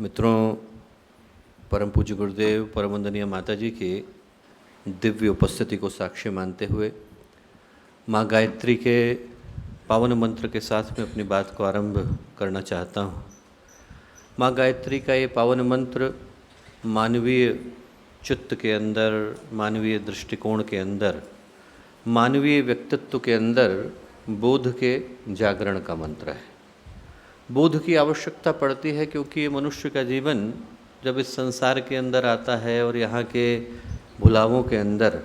मित्रों, परम पूज्य गुरुदेव परम वंदनीय माता जी की दिव्य उपस्थिति को साक्ष्य मानते हुए माँ गायत्री के पावन मंत्र के साथ मैं अपनी बात को आरंभ करना चाहता हूँ। माँ गायत्री का ये पावन मंत्र मानवीय चित्त के अंदर, मानवीय दृष्टिकोण के अंदर, मानवीय व्यक्तित्व के अंदर बोध के जागरण का मंत्र है। बोध की आवश्यकता पड़ती है क्योंकि ये मनुष्य का जीवन जब इस संसार के अंदर आता है और यहाँ के भुलावों के अंदर,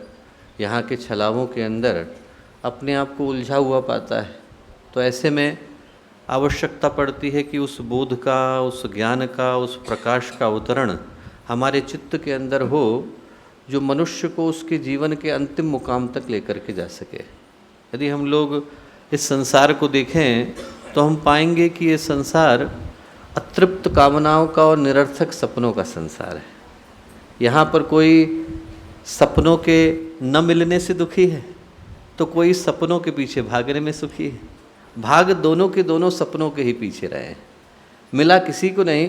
यहाँ के छलावों के अंदर अपने आप को उलझा हुआ पाता है, तो ऐसे में आवश्यकता पड़ती है कि उस बोध का, उस ज्ञान का, उस प्रकाश का अवतरण हमारे चित्त के अंदर हो, जो मनुष्य को उसके जीवन के अंतिम मुकाम तक लेकर के जा सके। यदि हम लोग इस संसार को देखें तो हम पाएंगे कि ये संसार अतृप्त कामनाओं का और निरर्थक सपनों का संसार है। यहाँ पर कोई सपनों के न मिलने से दुखी है तो कोई सपनों के पीछे भागने में सुखी है। भाग दोनों के दोनों सपनों के ही पीछे रहे हैं। मिला किसी को नहीं,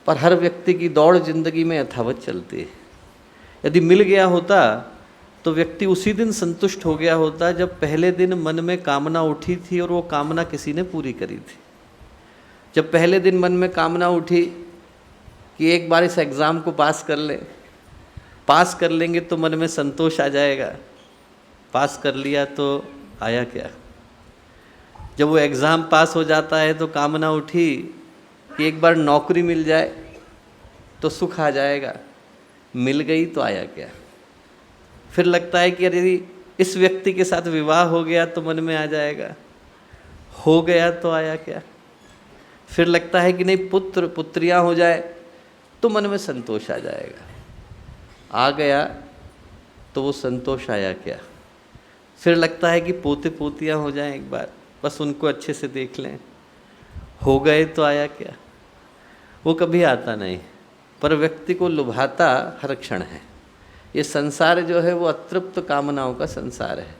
पर हर व्यक्ति की दौड़ जिंदगी में यथावत चलती है। यदि मिल गया होता तो व्यक्ति उसी दिन संतुष्ट हो गया होता जब पहले दिन मन में कामना उठी थी और वो कामना किसी ने पूरी करी थी। जब पहले दिन मन में कामना उठी कि एक बार इस एग्ज़ाम को पास कर लें, पास कर लेंगे तो मन में संतोष आ जाएगा। पास कर लिया तो आया क्या? जब वो एग्ज़ाम पास हो जाता है तो कामना उठी कि एक बार नौकरी मिल जाए तो सुख आ जाएगा। मिल गई तो आया क्या? फिर लगता है कि यदि इस व्यक्ति के साथ विवाह हो गया तो मन में आ जाएगा। हो गया तो आया क्या? फिर लगता है कि नहीं, पुत्र पुत्रियां हो जाए तो मन में संतोष आ जाएगा। आ गया तो वो संतोष आया क्या? फिर लगता है कि पोते पोतियां हो जाएं, एक बार बस उनको अच्छे से देख लें। हो गए तो आया क्या? वो कभी आता नहीं, पर व्यक्ति को लुभाता हर क्षण है। ये संसार जो है वो अतृप्त कामनाओं का संसार है।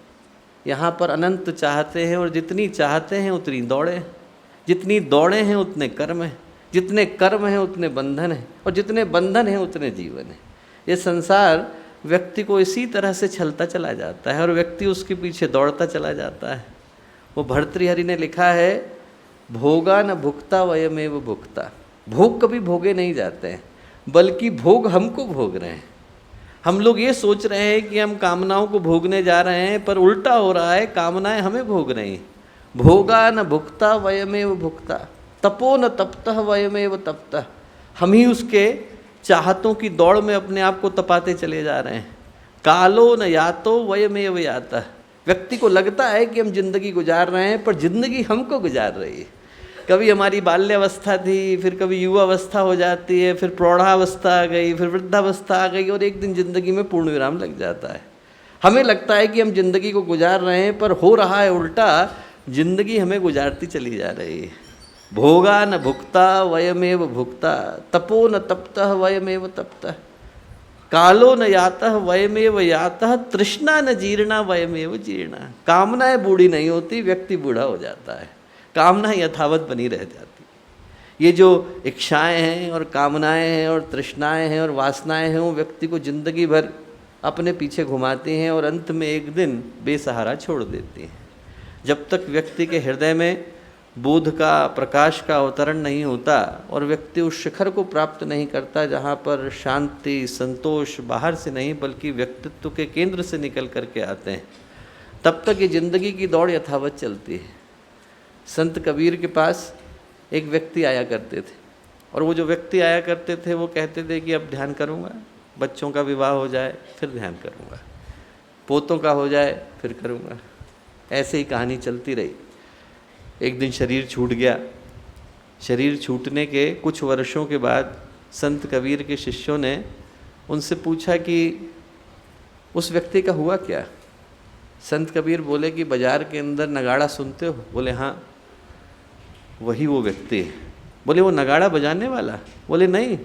यहाँ पर अनंत चाहते हैं और जितनी चाहते हैं उतनी दौड़े, जितनी दौड़े हैं उतने कर्म हैं, जितने कर्म हैं उतने बंधन हैं, और जितने बंधन हैं उतने जीवन है। ये संसार व्यक्ति को इसी तरह से छलता चला जाता है और व्यक्ति उसके पीछे दौड़ता चला जाता है। वो भर्तृहरि ने लिखा है, भोगा न भुक्ता वयमेव भुक्ता। भोग कभी भोगे नहीं जाते हैं, बल्कि भोग हमको भोग रहे हैं। हम लोग ये सोच रहे हैं कि हम कामनाओं को भोगने जा रहे हैं, पर उल्टा हो रहा है, कामनाएं हमें भोग रही हैं। भोगा न भुक्ता वयमेव भुक्ता, तपो न तपतः वयमेव तपतः। हम ही उसके चाहतों की दौड़ में अपने आप को तपाते चले जा रहे हैं। कालो न यातो वयमेव यातः। व्यक्ति को लगता है कि हम जिंदगी गुजार रहे हैं, पर जिंदगी हमको गुजार रही है। कभी हमारी बाल्यावस्था थी, फिर कभी युवावस्था हो जाती है, फिर प्रौढ़ावस्था आ गई, फिर वृद्धावस्था आ गई, और एक दिन जिंदगी में पूर्ण विराम लग जाता है। हमें लगता है कि हम जिंदगी को गुजार रहे हैं, पर हो रहा है उल्टा, जिंदगी हमें गुजारती चली जा रही है। भोगा न भुक्ता वयमेव भुक्ता, तपो न तपतः वयमेव तपतः, कालो न यातः वयमेव यातः, तृष्णा न जीर्णा वयमेव जीर्णा। कामनाएं बूढ़ी नहीं होती, व्यक्ति बूढ़ा हो जाता है। कामना यथावत बनी रह जाती। ये जो इच्छाएं हैं और कामनाएं हैं और तृष्णाएं हैं और वासनाएं हैं, वो व्यक्ति को जिंदगी भर अपने पीछे घुमाती हैं और अंत में एक दिन बेसहारा छोड़ देती हैं। जब तक व्यक्ति के हृदय में बोध का, प्रकाश का अवतरण नहीं होता और व्यक्ति उस शिखर को प्राप्त नहीं करता जहाँ पर शांति, संतोष बाहर से नहीं बल्कि व्यक्तित्व के केंद्र से निकल करके आते हैं, तब तक ये जिंदगी की दौड़ यथावत चलती है। संत कबीर के पास एक व्यक्ति आया करते थे, और वो जो व्यक्ति आया करते थे वो कहते थे कि अब ध्यान करूँगा, बच्चों का विवाह हो जाए फिर ध्यान करूँगा, पोतों का हो जाए फिर करूँगा। ऐसे ही कहानी चलती रही। एक दिन शरीर छूट गया। शरीर छूटने के कुछ वर्षों के बाद संत कबीर के शिष्यों ने उनसे पूछा कि उस व्यक्ति का हुआ क्या। संत कबीर बोले कि बाजार के अंदर नगाड़ा सुनते हो? बोले हाँ। वही वो व्यक्ति है। बोले वो नगाड़ा बजाने वाला? बोले नहीं,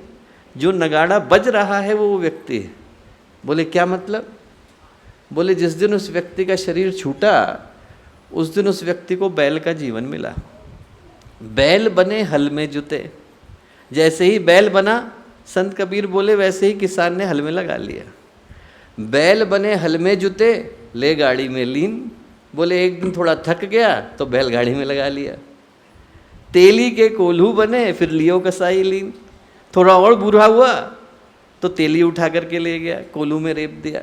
जो नगाड़ा बज रहा है वो व्यक्ति है। बोले क्या मतलब? बोले जिस दिन उस व्यक्ति का शरीर छूटा उस दिन उस व्यक्ति को बैल का जीवन मिला। बैल बने हल में जुते, जैसे ही बैल बना, संत कबीर बोले वैसे ही किसान ने हल में लगा लिया। बैल बने हल में जुते, ले गाड़ी में लीन। बोले एक दिन थोड़ा थक गया तो बैलगाड़ी में लगा लिया। तेली के कोल्हू बने, फिर लियो कसाई लीन। थोड़ा और बुरा हुआ तो तेली उठा करके ले गया, कोल्हू में रेप दिया।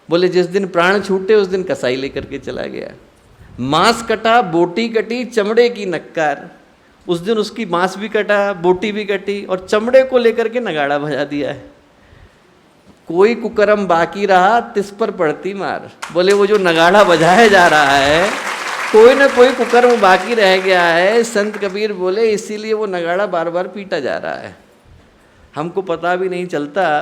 बोले जिस दिन प्राण छूटे उस दिन कसाई लेकर के चला गया। मांस कटा, बोटी कटी, चमड़े की नक्कार। उस दिन उसकी मांस भी कटा, बोटी भी कटी और चमड़े को लेकर के नगाड़ा बजा दिया है। कोई कुकर्म बाकी रहा तिस पर पड़ती मार। बोले वो जो नगाड़ा बजाया जा रहा है, कोई ना कोई कुकर्म बाकी रह गया है। संत कबीर बोले इसीलिए वो नगाड़ा बार बार पीटा जा रहा है। हमको पता भी नहीं चलता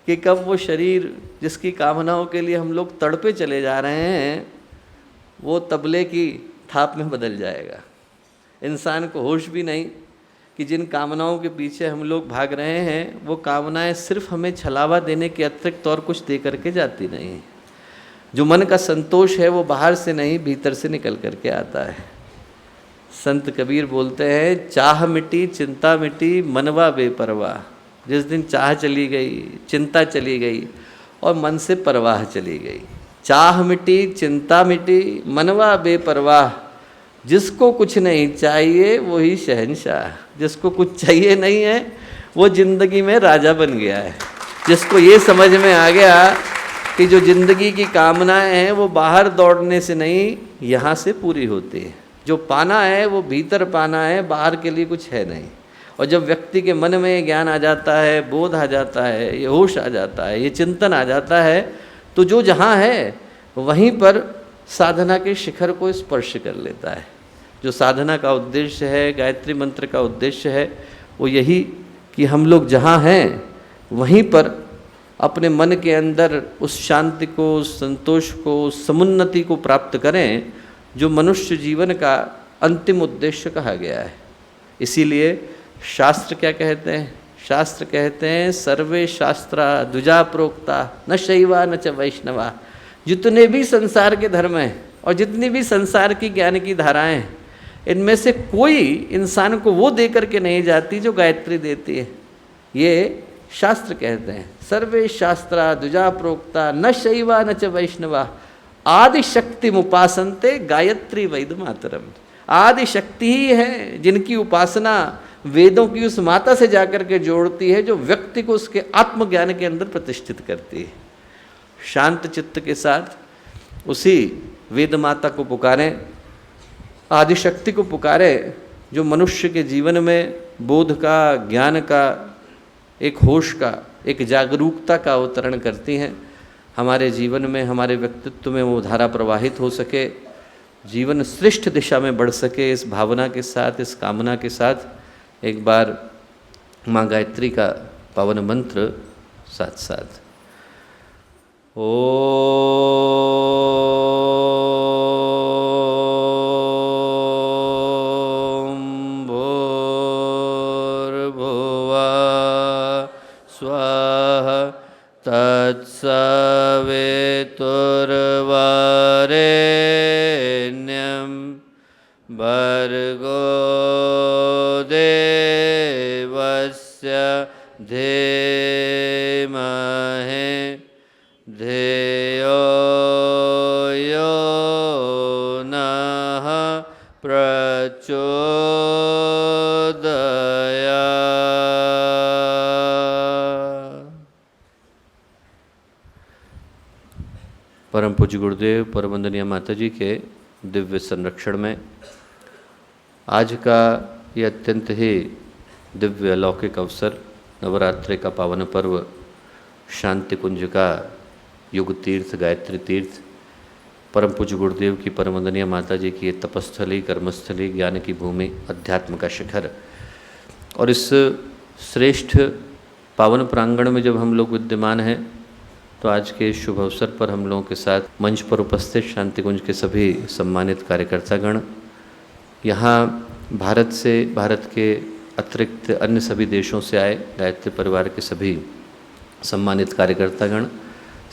कि कब वो शरीर जिसकी कामनाओं के लिए हम लोग तड़पे चले जा रहे हैं, वो तबले की थाप में बदल जाएगा। इंसान को होश भी नहीं कि जिन कामनाओं के पीछे हम लोग भाग रहे हैं, वो कामनाएं सिर्फ हमें छलावा देने के अतिरिक्त और कुछ दे करके जाती नहीं। जो मन का संतोष है वो बाहर से नहीं भीतर से निकल करके आता है। संत कबीर बोलते हैं चाह मिटी चिंता मिटी मनवा बेपरवाह। जिस दिन चाह चली गई, चिंता चली गई और मन से परवाह चली गई। चाह मिटी चिंता मिटी मनवा बेपरवाह। जिसको कुछ नहीं चाहिए वही शहंशाह। जिसको कुछ चाहिए नहीं है वो जिंदगी में राजा बन गया है। जिसको ये समझ में आ गया कि जो जिंदगी की कामनाएं हैं वो बाहर दौड़ने से नहीं, यहाँ से पूरी होती है। जो पाना है वो भीतर पाना है, बाहर के लिए कुछ है नहीं। और जब व्यक्ति के मन में ज्ञान आ जाता है, बोध आ जाता है, ये होश आ जाता है, ये चिंतन आ जाता है, तो जो जहाँ है वहीं पर साधना के शिखर को स्पर्श कर लेता है। जो साधना का उद्देश्य है, गायत्री मंत्र का उद्देश्य है, वो यही कि हम लोग जहाँ हैं वहीं पर अपने मन के अंदर उस शांति को, उस संतोष को, उस समुन्नति को प्राप्त करें जो मनुष्य जीवन का अंतिम उद्देश्य कहा गया है। इसीलिए शास्त्र क्या कहते हैं? शास्त्र कहते हैं सर्वे शास्त्रा द्विजा प्रोक्ता न शैवा न च वैष्णवा। जितने भी संसार के धर्म हैं और जितनी भी संसार की ज्ञान की धाराएं हैं, इनमें से कोई इंसान को वो दे करके नहीं जाती जो गायत्री देती है। ये शास्त्र कहते हैं सर्वे शास्त्रा द्विजा प्रोक्ता न शैवा न च वैष्णवा आदि शक्ति मुपासनते गायत्री वैद मातरम। आदि शक्ति ही है जिनकी उपासना वेदों की उस माता से जाकर के जोड़ती है जो व्यक्ति को उसके आत्मज्ञान के अंदर प्रतिष्ठित करती है। शांत चित्त के साथ उसी वेद माता को पुकारें, आदि शक्ति को पुकारें जो मनुष्य के जीवन में बोध का, ज्ञान का, एक होश का, एक जागरूकता का अवतरण करती हैं। हमारे जीवन में, हमारे व्यक्तित्व में वो धारा प्रवाहित हो सके, जीवन श्रेष्ठ दिशा में बढ़ सके। इस भावना के साथ, इस कामना के साथ एक बार माँ गायत्री का पावन मंत्र साथ साथ ओम भूर्भुवः स्वः तत्सवितुर्वरेण्यं भर्गो देवस्य धीमहि धियो यो नः प्रचोदयात्। परम पूज्य गुरुदेव परम वंदनीय माता जी के दिव्य संरक्षण में आज का ये अत्यंत ही दिव्य अलौकिक अवसर, नवरात्रि का पावन पर्व, शांति कुंज का युग तीर्थ, गायत्री तीर्थ, परम पूज्य गुरुदेव की परम वंदनीय माता जी की ये तपस्थली, कर्मस्थली, ज्ञान की भूमि, अध्यात्म का शिखर। और इस श्रेष्ठ पावन प्रांगण में जब हम लोग विद्यमान हैं तो आज के शुभ अवसर पर हम लोगों के साथ मंच पर उपस्थित शांति कुंज के सभी सम्मानित कार्यकर्तागण, यहाँ भारत से, भारत के अतिरिक्त अन्य सभी देशों से आए गायत्री परिवार के सभी सम्मानित कार्यकर्तागण,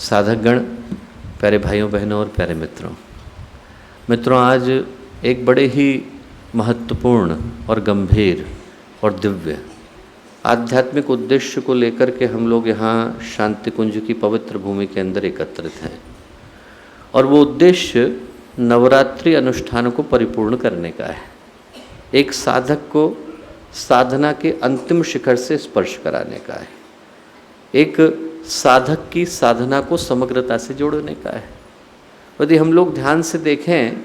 साधकगण, प्यारे भाइयों बहनों और प्यारे मित्रों, आज एक बड़े ही महत्वपूर्ण और गंभीर और दिव्य आध्यात्मिक उद्देश्य को लेकर के हम लोग यहाँ शांति कुंज की पवित्र भूमि के अंदर एकत्रित हैं और वो उद्देश्य नवरात्रि अनुष्ठान को परिपूर्ण करने का है। एक साधक को साधना के अंतिम शिखर से स्पर्श कराने का है। एक साधक की साधना को समग्रता से जोड़ने का है। यदि हम लोग ध्यान से देखें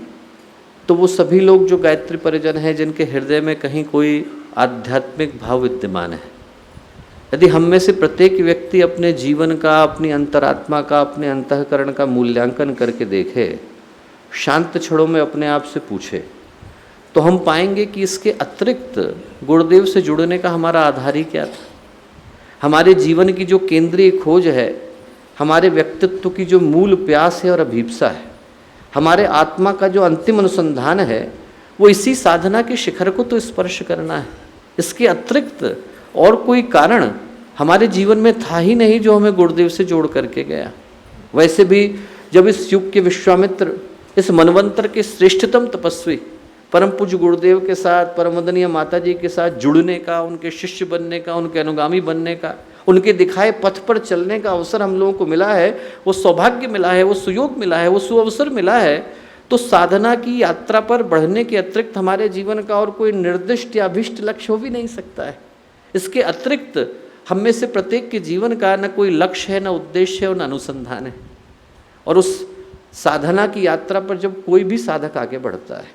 तो वो सभी लोग जो गायत्री परिजन हैं जिनके हृदय में कहीं कोई आध्यात्मिक भाव विद्यमान है, यदि हम में से प्रत्येक व्यक्ति अपने जीवन का, अपनी अंतरात्मा का, अपने अंतःकरण का मूल्यांकन करके देखे, शांत क्षणों में अपने आप से पूछे, तो हम पाएंगे कि इसके अतिरिक्त गुरुदेव से जुड़ने का हमारा आधार ही क्या था। हमारे जीवन की जो केंद्रीय खोज है, हमारे व्यक्तित्व की जो मूल प्यास है और अभीप्सा है, हमारे आत्मा का जो अंतिम अनुसंधान है, वो इसी साधना के शिखर को तो स्पर्श करना है। इसके अतिरिक्त और कोई कारण हमारे जीवन में था ही नहीं जो हमें गुरुदेव से जोड़ करके गया। वैसे भी जब इस युग के विश्वामित्र, इस मनवंतर के श्रेष्ठतम तपस्वी परम पूज्य गुरुदेव के साथ, परम वंदनीय माता जी के साथ जुड़ने का, उनके शिष्य बनने का, उनके अनुगामी बनने का, उनके दिखाए पथ पर चलने का अवसर हम लोगों को मिला है, वो सौभाग्य मिला है, वो सुयोग मिला है, वो सुअवसर मिला है, तो साधना की यात्रा पर बढ़ने के अतिरिक्त हमारे जीवन का और कोई निर्दिष्ट या अभिष्ट लक्ष्य हो भी नहीं सकता है। इसके अतिरिक्त हम में से प्रत्येक के जीवन का न कोई लक्ष्य है, न उद्देश्य है और न अनुसंधान है। और उस साधना की यात्रा पर जब कोई भी साधक आगे बढ़ता है,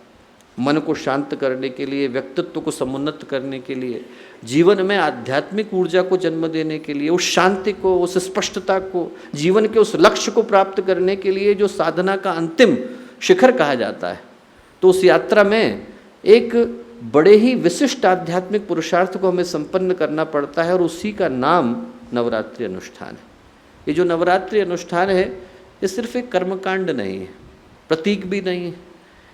मन को शांत करने के लिए, व्यक्तित्व को समुन्नत करने के लिए, जीवन में आध्यात्मिक ऊर्जा को जन्म देने के लिए, उस शांति को, उस स्पष्टता को, जीवन के उस लक्ष्य को प्राप्त करने के लिए जो साधना का अंतिम शिखर कहा जाता है, तो उस यात्रा में एक बड़े ही विशिष्ट आध्यात्मिक पुरुषार्थ को हमें संपन्न करना पड़ता है और उसी का नाम नवरात्रि अनुष्ठान है। ये जो नवरात्रि अनुष्ठान है, ये सिर्फ एक कर्मकांड नहीं है, प्रतीक भी नहीं है।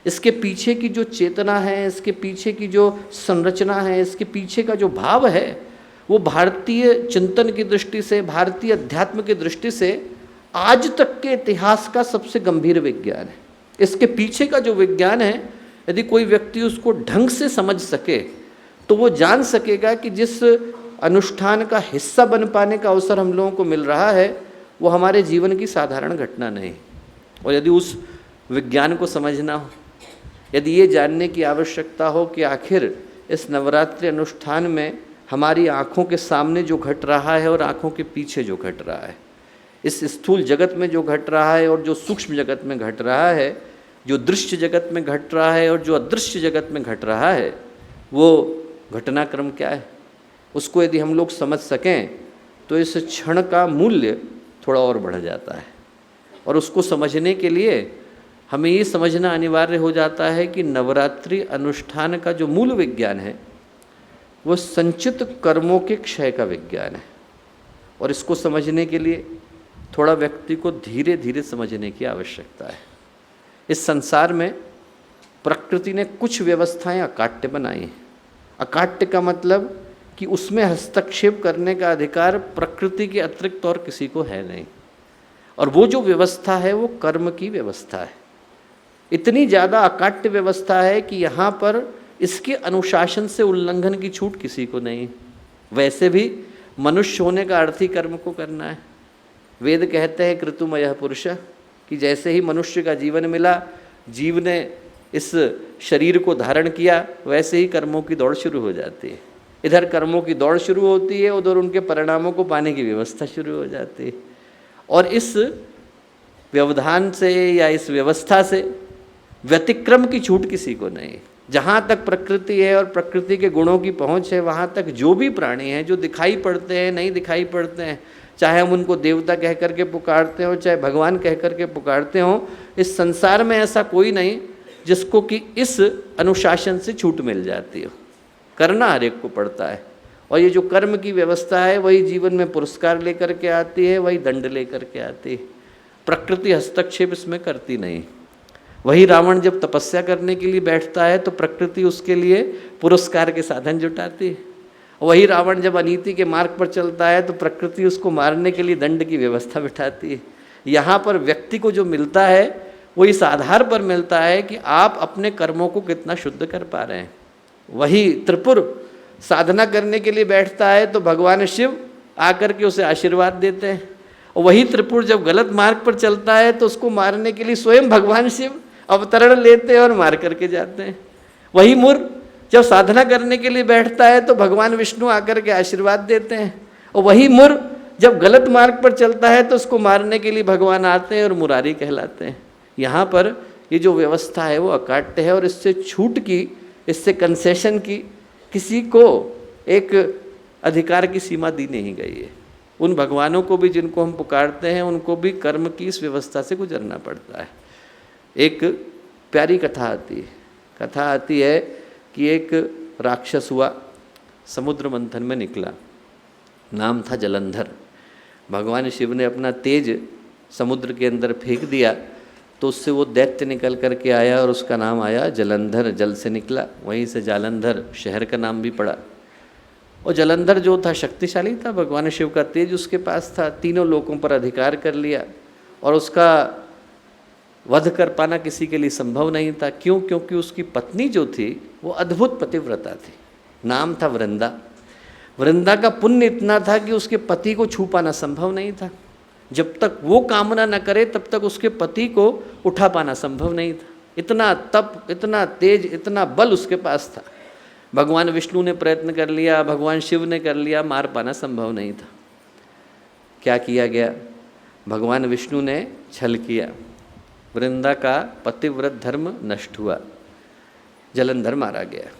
इसके पीछे की जो चेतना है, इसके पीछे की जो संरचना है, इसके पीछे का जो भाव है, वो भारतीय चिंतन की दृष्टि से, भारतीय अध्यात्म की दृष्टि से आज तक के इतिहास का सबसे गंभीर विज्ञान है। इसके पीछे का जो विज्ञान है, यदि कोई व्यक्ति उसको ढंग से समझ सके तो वो जान सकेगा कि जिस अनुष्ठान का हिस्सा बन पाने का अवसर हम लोगों को मिल रहा है, वो हमारे जीवन की साधारण घटना नहीं। और यदि उस विज्ञान को समझना हो, यदि ये जानने की आवश्यकता हो कि आखिर इस नवरात्रि अनुष्ठान में हमारी आँखों के सामने जो घट रहा है और आँखों के पीछे जो घट रहा है, इस स्थूल जगत में जो घट रहा है और जो सूक्ष्म जगत में घट रहा है, जो दृश्य जगत में घट रहा है और जो अदृश्य जगत में घट रहा है, वो घटनाक्रम क्या है, उसको यदि हम लोग समझ सकें तो इस क्षण का मूल्य थोड़ा और बढ़ जाता है। और उसको समझने के लिए हमें ये समझना अनिवार्य हो जाता है कि नवरात्रि अनुष्ठान का जो मूल विज्ञान है, वो संचित कर्मों के क्षय का विज्ञान है। और इसको समझने के लिए थोड़ा व्यक्ति को धीरे धीरे समझने की आवश्यकता है। इस संसार में प्रकृति ने कुछ व्यवस्थाएं अकाट्य बनाई हैं। अकाट्य का मतलब कि उसमें हस्तक्षेप करने का अधिकार प्रकृति के अतिरिक्त और किसी को है नहीं। और वो जो व्यवस्था है वो कर्म की व्यवस्था है। इतनी ज़्यादा अकाट्य व्यवस्था है कि यहाँ पर इसके अनुशासन से उल्लंघन की छूट किसी को नहीं। वैसे भी मनुष्य होने का अर्थ ही कर्म को करना है। वेद कहते हैं कृतुमयः पुरुष, कि जैसे ही मनुष्य का जीवन मिला, जीव ने इस शरीर को धारण किया, वैसे ही कर्मों की दौड़ शुरू हो जाती है। इधर कर्मों की दौड़ शुरू होती है, उधर उनके परिणामों को पाने की व्यवस्था शुरू हो जाती है। और इस व्यवधान से या इस व्यवस्था से व्यतिक्रम की छूट किसी को नहीं। जहाँ तक प्रकृति है और प्रकृति के गुणों की पहुँच है, वहाँ तक जो भी प्राणी हैं, जो दिखाई पड़ते हैं, नहीं दिखाई पड़ते हैं, चाहे हम उनको देवता कह करके पुकारते हो, चाहे भगवान कह करके पुकारते हो, इस संसार में ऐसा कोई नहीं जिसको कि इस अनुशासन से छूट मिल जाती हो। करना हर एक को पड़ता है। और ये जो कर्म की व्यवस्था है, वही जीवन में पुरस्कार लेकर के आती है, वही दंड लेकर के आती है। प्रकृति हस्तक्षेप इसमें करती नहीं। वही रावण जब तपस्या करने के लिए बैठता है तो प्रकृति उसके लिए पुरस्कार के साधन जुटाती है। वही रावण जब अनीति के मार्ग पर चलता है तो प्रकृति उसको मारने के लिए दंड की व्यवस्था बिठाती है। यहाँ पर व्यक्ति को जो मिलता है वो इस आधार पर मिलता है कि आप अपने कर्मों को कितना शुद्ध कर पा रहे हैं। वही त्रिपुर साधना करने के लिए बैठता है तो भगवान शिव आकर के उसे आशीर्वाद देते हैं, और वही त्रिपुर जब गलत मार्ग पर चलता है तो उसको मारने के लिए स्वयं भगवान शिव अवतरण लेते हैं और मार करके जाते हैं। वही मुर जब साधना करने के लिए बैठता है तो भगवान विष्णु आकर के आशीर्वाद देते हैं, और वही मुर जब गलत मार्ग पर चलता है तो उसको मारने के लिए भगवान आते हैं और मुरारी कहलाते हैं। यहाँ पर ये जो व्यवस्था है वो अकाट्य है, और इससे छूट की, इससे कंसेशन की किसी को एक अधिकार की सीमा दी नहीं गई है। उन भगवानों को भी जिनको हम पुकारते हैं उनको भी कर्म की इस व्यवस्था से गुजरना पड़ता है। एक प्यारी कथा आती है कि एक राक्षस हुआ, समुद्र मंथन में निकला, नाम था जलंधर। भगवान शिव ने अपना तेज समुद्र के अंदर फेंक दिया तो उससे वो दैत्य निकल करके आया और उसका नाम आया जलंधर, जल से निकला, वहीं से जालंधर शहर का नाम भी पड़ा। और जलंधर जो था शक्तिशाली था, भगवान शिव का तेज उसके पास था, तीनों लोकों पर अधिकार कर लिया, और उसका वध कर पाना किसी के लिए संभव नहीं था। क्यों? क्योंकि उसकी पत्नी जो थी वो अद्भुत पतिव्रता थी, नाम था वृंदा। वृंदा का पुण्य इतना था कि उसके पति को छू पाना संभव नहीं था। जब तक वो कामना न करे तब तक उसके पति को उठा पाना संभव नहीं था। इतना तप, इतना तेज, इतना बल उसके पास था। भगवान विष्णु ने प्रयत्न कर लिया, भगवान शिव ने कर लिया, मार पाना संभव नहीं था। क्या किया गया? भगवान विष्णु ने छल किया, वृंदा का पतिव्रत धर्म नष्ट हुआ, जलंधर मारा गया।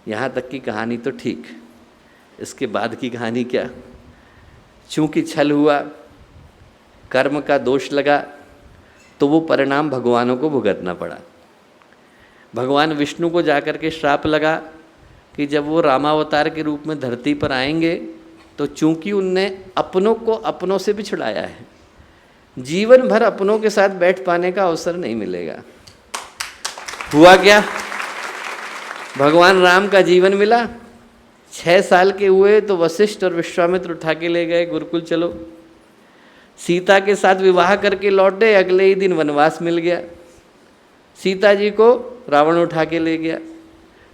यहाँ तक की कहानी तो ठीक, इसके बाद की कहानी क्या? चूँकि छल हुआ, कर्म का दोष लगा, तो वो परिणाम भगवानों को भुगतना पड़ा। भगवान विष्णु को जाकर के श्राप लगा कि जब वो रामावतार के रूप में धरती पर आएंगे तो चूंकि उनने अपनों को अपनों से भी छुड़ाया है, जीवन भर अपनों के साथ बैठ पाने का अवसर नहीं मिलेगा। हुआ क्या? भगवान राम का जीवन मिला, 6 साल के हुए तो वशिष्ठ और विश्वामित्र उठा के ले गए, गुरुकुल चलो। सीता के साथ विवाह करके लौटे, अगले ही दिन वनवास मिल गया। सीता जी को रावण उठा के ले गया।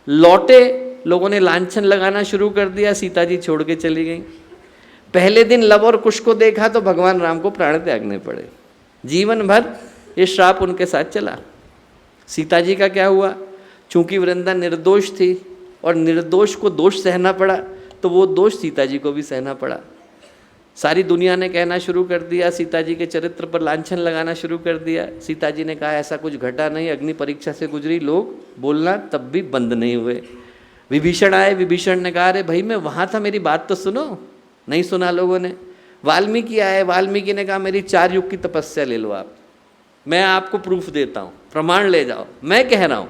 लौटे, लोगों ने लांछन लगाना शुरू कर दिया, सीता जी छोड़ के चली गई। पहले दिन लव और कुश को देखा तो भगवान राम को प्राण त्यागने पड़े। जीवन भर ये श्राप उनके साथ चला। सीता जी का क्या हुआ? चूंकि वृंदा निर्दोष थी और निर्दोष को दोष सहना पड़ा, तो वो दोष सीता जी को भी सहना पड़ा। सारी दुनिया ने कहना शुरू कर दिया, सीता जी के चरित्र पर लांछन लगाना शुरू कर दिया। सीता जी ने कहा ऐसा कुछ घटा नहीं, अग्नि परीक्षा से गुजरी, लोग बोलना तब भी बंद नहीं हुए। विभीषण आए, विभीषण ने कहा अरे भाई मैं वहाँ था, मेरी बात तो सुनो। नहीं सुना लोगों ने। वाल्मीकि आए, वाल्मीकि ने कहा मेरी 4 युग की तपस्या ले लो आप, मैं आपको प्रूफ देता हूँ, प्रमाण ले जाओ, मैं कह रहा हूँ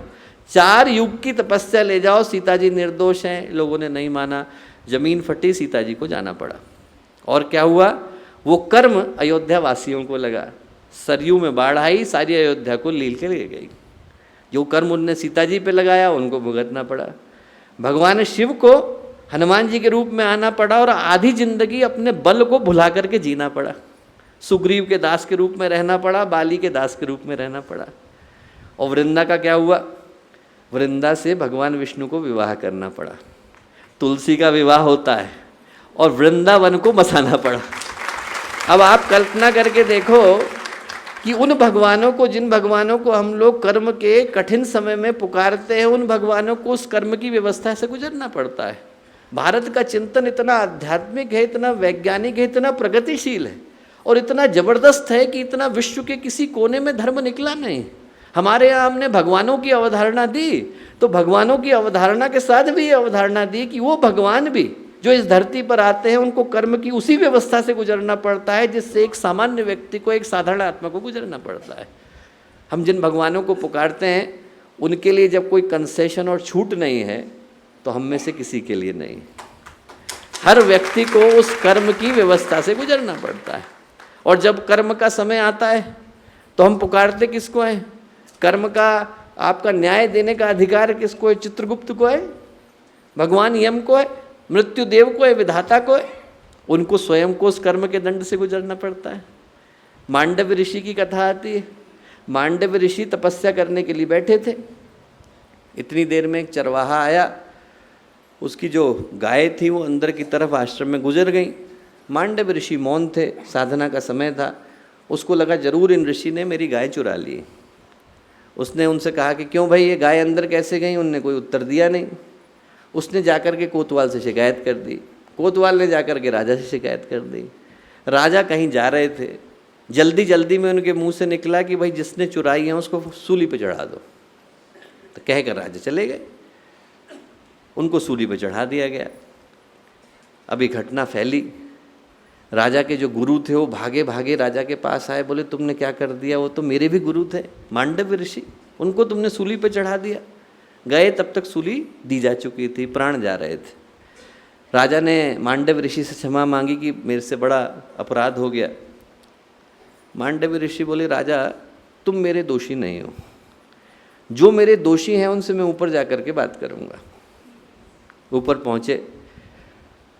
4 युग की तपस्या ले जाओ, सीता जी निर्दोष हैं। लोगों ने नहीं माना, जमीन फटी, सीता जी को जाना पड़ा। और क्या हुआ? वो कर्म अयोध्या वासियों को लगा, सरयू में बाढ़ आई, सारी अयोध्या को लील के ले गई। जो कर्म उनने सीता जी पे लगाया उनको भुगतना पड़ा। भगवान शिव को हनुमान जी के रूप में आना पड़ा और आधी जिंदगी अपने बल को भुला करके जीना पड़ा। सुग्रीव के दास के रूप में रहना पड़ा, बाली के दास के रूप में रहना पड़ा। और वृंदा का क्या हुआ? वृंदा से भगवान विष्णु को विवाह करना पड़ा। तुलसी का विवाह होता है और वृंदावन को बसाना पड़ा। अब आप कल्पना करके देखो कि उन भगवानों को, जिन भगवानों को हम लोग कर्म के कठिन समय में पुकारते हैं, उन भगवानों को उस कर्म की व्यवस्था से गुजरना पड़ता है। भारत का चिंतन इतना आध्यात्मिक है, इतना वैज्ञानिक है, इतना प्रगतिशील है और इतना जबरदस्त है कि इतना विश्व के किसी कोने में धर्म निकला नहीं। हमारे यहाँ हमने भगवानों की अवधारणा दी, तो भगवानों की अवधारणा के साथ भी ये अवधारणा दी कि वो भगवान भी जो इस धरती पर आते हैं उनको कर्म की उसी व्यवस्था से गुजरना पड़ता है जिससे एक सामान्य व्यक्ति को, एक साधारण आत्मा को गुजरना पड़ता है। हम जिन भगवानों को पुकारते हैं उनके लिए जब कोई कंसेशन और छूट नहीं है तो हम में से किसी के लिए नहीं। हर व्यक्ति को उस कर्म की व्यवस्था से गुजरना पड़ता है। और जब कर्म का समय आता है तो हम पुकारते किसको हैं? कर्म का आपका न्याय देने का अधिकार किसको है? चित्रगुप्त को है, भगवान यम को है, मृत्यु देव को है, विधाता को है। उनको स्वयं को उस कर्म के दंड से गुजरना पड़ता है। मांडव्य ऋषि की कथा आती है। मांडव्य ऋषि तपस्या करने के लिए बैठे थे। इतनी देर में एक चरवाहा आया उसकी जो गाय थी वो अंदर की तरफ आश्रम में गुजर गई। मांडव ऋषि मौन थे, साधना का समय था। उसको लगा जरूर इन ऋषि ने मेरी गाय चुरा ली। उसने उनसे कहा कि क्यों भाई, ये गाय अंदर कैसे गई? उनने कोई उत्तर दिया नहीं। उसने जाकर के कोतवाल से शिकायत कर दी। कोतवाल ने जाकर के राजा से शिकायत कर दी। राजा कहीं जा रहे थे, जल्दी जल्दी में उनके मुंह से निकला कि भाई जिसने चुराई है उसको सूली पे चढ़ा दो। तो कहकर राजा चले गए, उनको सूली पे चढ़ा दिया गया। अभी घटना फैली, राजा के जो गुरु थे वो भागे भागे राजा के पास आए, बोले तुमने क्या कर दिया? वो तो मेरे भी गुरु थे, मांडव ऋषि, उनको तुमने सूली पे चढ़ा दिया। गए तब तक सूली दी जा चुकी थी, प्राण जा रहे थे। राजा ने मांडव ऋषि से क्षमा मांगी कि मेरे से बड़ा अपराध हो गया। मांडव ऋषि बोले राजा तुम मेरे दोषी नहीं हो, जो मेरे दोषी हैं उनसे मैं ऊपर जाकर के बात करूंगा। ऊपर पहुंचे,